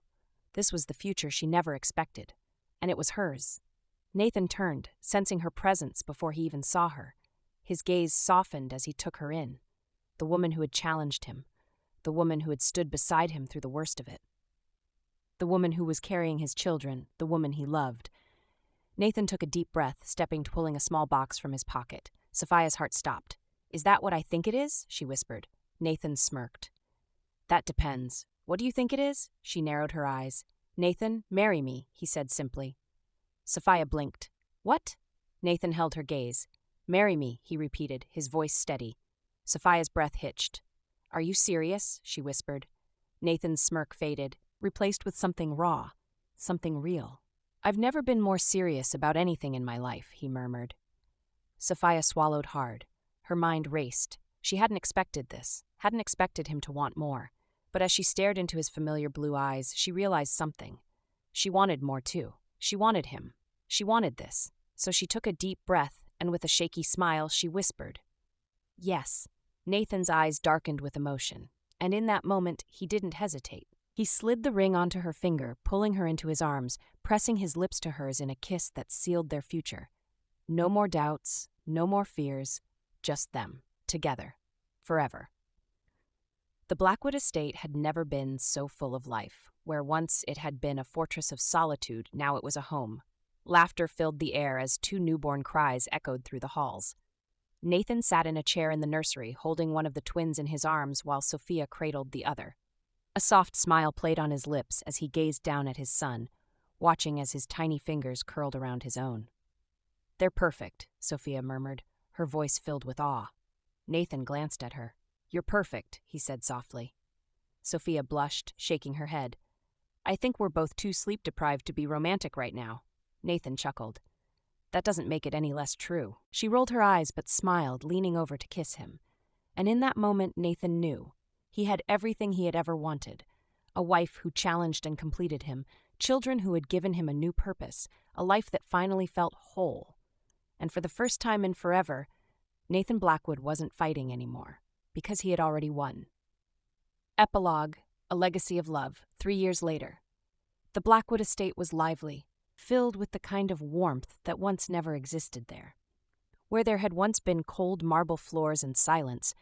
This was the future she never expected, and it was hers. Nathan turned, sensing her presence before he even saw her. His gaze softened as he took her in. The woman who had challenged him. The woman who had stood beside him through the worst of it. The woman who was carrying his children, the woman he loved. Nathan took a deep breath, stepping to pulling a small box from his pocket. Sophia's heart stopped. "Is that what I think it is?" she whispered. Nathan smirked. "That depends. What do you think it is?" She narrowed her eyes. "Nathan, marry me," he said simply. Sophia blinked. "What?" Nathan held her gaze. "Marry me," he repeated, his voice steady. Sophia's breath hitched. "Are you serious?" she whispered. Nathan's smirk faded, replaced with something raw, something real. "I've never been more serious about anything in my life," he murmured. Sophia swallowed hard. Her mind raced. She hadn't expected this, hadn't expected him to want more. But as she stared into his familiar blue eyes, she realized something. She wanted more too. She wanted him. She wanted this. So she took a deep breath, and with a shaky smile, she whispered, "Yes." Nathan's eyes darkened with emotion, and in that moment, he didn't hesitate. He slid the ring onto her finger, pulling her into his arms, pressing his lips to hers in a kiss that sealed their future. No more doubts, no more fears, just them, together, forever. The Blackwood estate had never been so full of life. Where once it had been a fortress of solitude, now it was a home. Laughter filled the air as two newborn cries echoed through the halls. Nathan sat in a chair in the nursery, holding one of the twins in his arms while Sophia cradled the other. A soft smile played on his lips as he gazed down at his son, watching as his tiny fingers curled around his own. "They're perfect," Sophia murmured, her voice filled with awe. Nathan glanced at her. "You're perfect," he said softly. Sophia blushed, shaking her head. "I think we're both too sleep-deprived to be romantic right now." Nathan chuckled. "That doesn't make it any less true." She rolled her eyes but smiled, leaning over to kiss him. And in that moment, Nathan knew. He had everything he had ever wanted. A wife who challenged and completed him, children who had given him a new purpose, a life that finally felt whole. And for the first time in forever, Nathan Blackwood wasn't fighting anymore, because he had already won. Epilogue, A Legacy of Love, 3 years later. The Blackwood estate was lively, filled with the kind of warmth that once never existed there. Where there had once been cold marble floors and silence,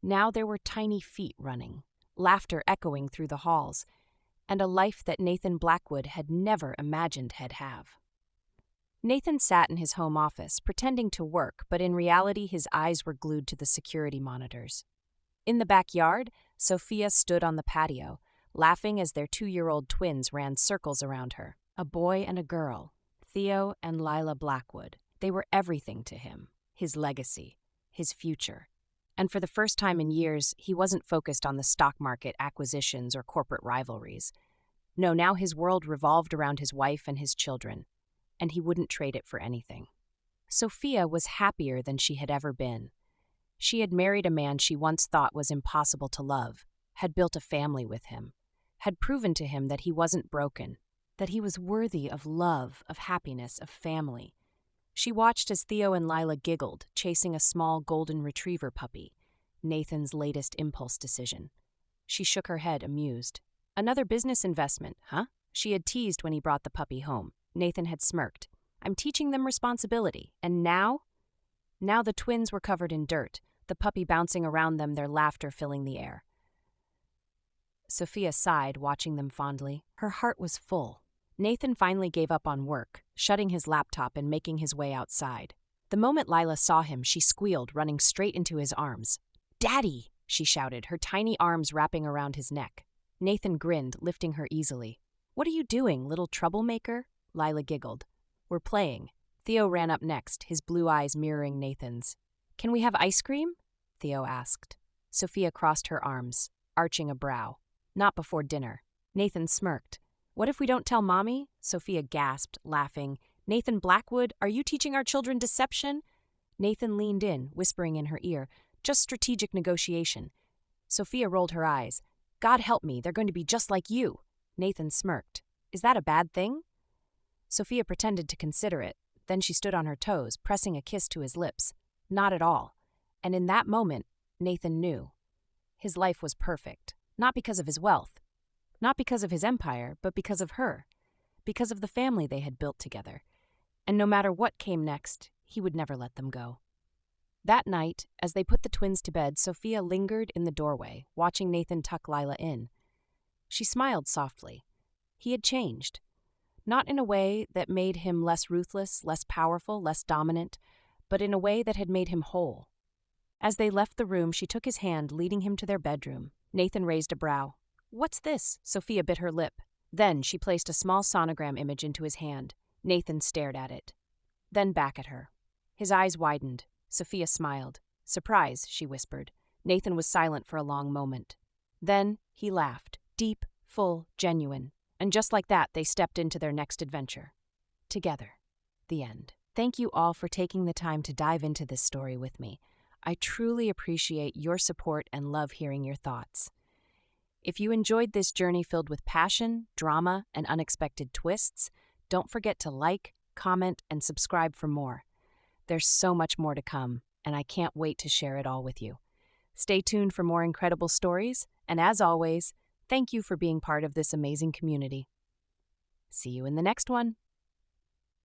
now there were tiny feet running, laughter echoing through the halls, and a life that Nathan Blackwood had never imagined he'd have. Nathan sat in his home office, pretending to work, but in reality his eyes were glued to the security monitors. In the backyard, Sophia stood on the patio, laughing as their 2-year-old twins ran circles around her. A boy and a girl, Theo and Lila Blackwood. They were everything to him, his legacy, his future. And for the first time in years, he wasn't focused on the stock market, acquisitions, or corporate rivalries. No, now his world revolved around his wife and his children, and he wouldn't trade it for anything. Sophia was happier than she had ever been. She had married a man she once thought was impossible to love, had built a family with him, had proven to him that he wasn't broken, that he was worthy of love, of happiness, of family. She watched as Theo and Lila giggled, chasing a small golden retriever puppy, Nathan's latest impulse decision. She shook her head, amused. "Another business investment, huh?" She had teased when he brought the puppy home. Nathan had smirked. "I'm teaching them responsibility. And now?" Now the twins were covered in dirt, the puppy bouncing around them, their laughter filling the air. Sophia sighed, watching them fondly. Her heart was full. Nathan finally gave up on work, shutting his laptop and making his way outside. The moment Lila saw him, she squealed, running straight into his arms. "Daddy!" she shouted, her tiny arms wrapping around his neck. Nathan grinned, lifting her easily. "What are you doing, little troublemaker?" Lila giggled. "We're playing." Theo ran up next, his blue eyes mirroring Nathan's. "Can we have ice cream?" Theo asked. Sophia crossed her arms, arching a brow. "Not before dinner." Nathan smirked. "What if we don't tell Mommy?" Sophia gasped, laughing. "Nathan Blackwood, are you teaching our children deception?" Nathan leaned in, whispering in her ear, "Just strategic negotiation." Sophia rolled her eyes. "God help me, they're going to be just like you." Nathan smirked. "Is that a bad thing?" Sophia pretended to consider it. Then she stood on her toes, pressing a kiss to his lips. Not at all. And in that moment, Nathan knew. His life was perfect, not because of his wealth, not because of his empire, but because of her, because of the family they had built together. And no matter what came next, he would never let them go. That night, as they put the twins to bed, Sophia lingered in the doorway, watching Nathan tuck Lila in. She smiled softly. He had changed. Not in a way that made him less ruthless, less powerful, less dominant, but in a way that had made him whole. As they left the room, she took his hand, leading him to their bedroom. Nathan raised a brow. "What's this?" Sophia bit her lip. Then she placed a small sonogram image into his hand. Nathan stared at it. Then back at her. His eyes widened. Sophia smiled. Surprise, she whispered. Nathan was silent for a long moment. Then he laughed, deep, full, genuine. And just like that, they stepped into their next adventure. Together. The end. Thank you all for taking the time to dive into this story with me. I truly appreciate your support and love hearing your thoughts. If you enjoyed this journey filled with passion, drama, and unexpected twists, don't forget to like, comment, and subscribe for more. There's so much more to come, and I can't wait to share it all with you. Stay tuned for more incredible stories, and as always, thank you for being part of this amazing community. See you in the next one.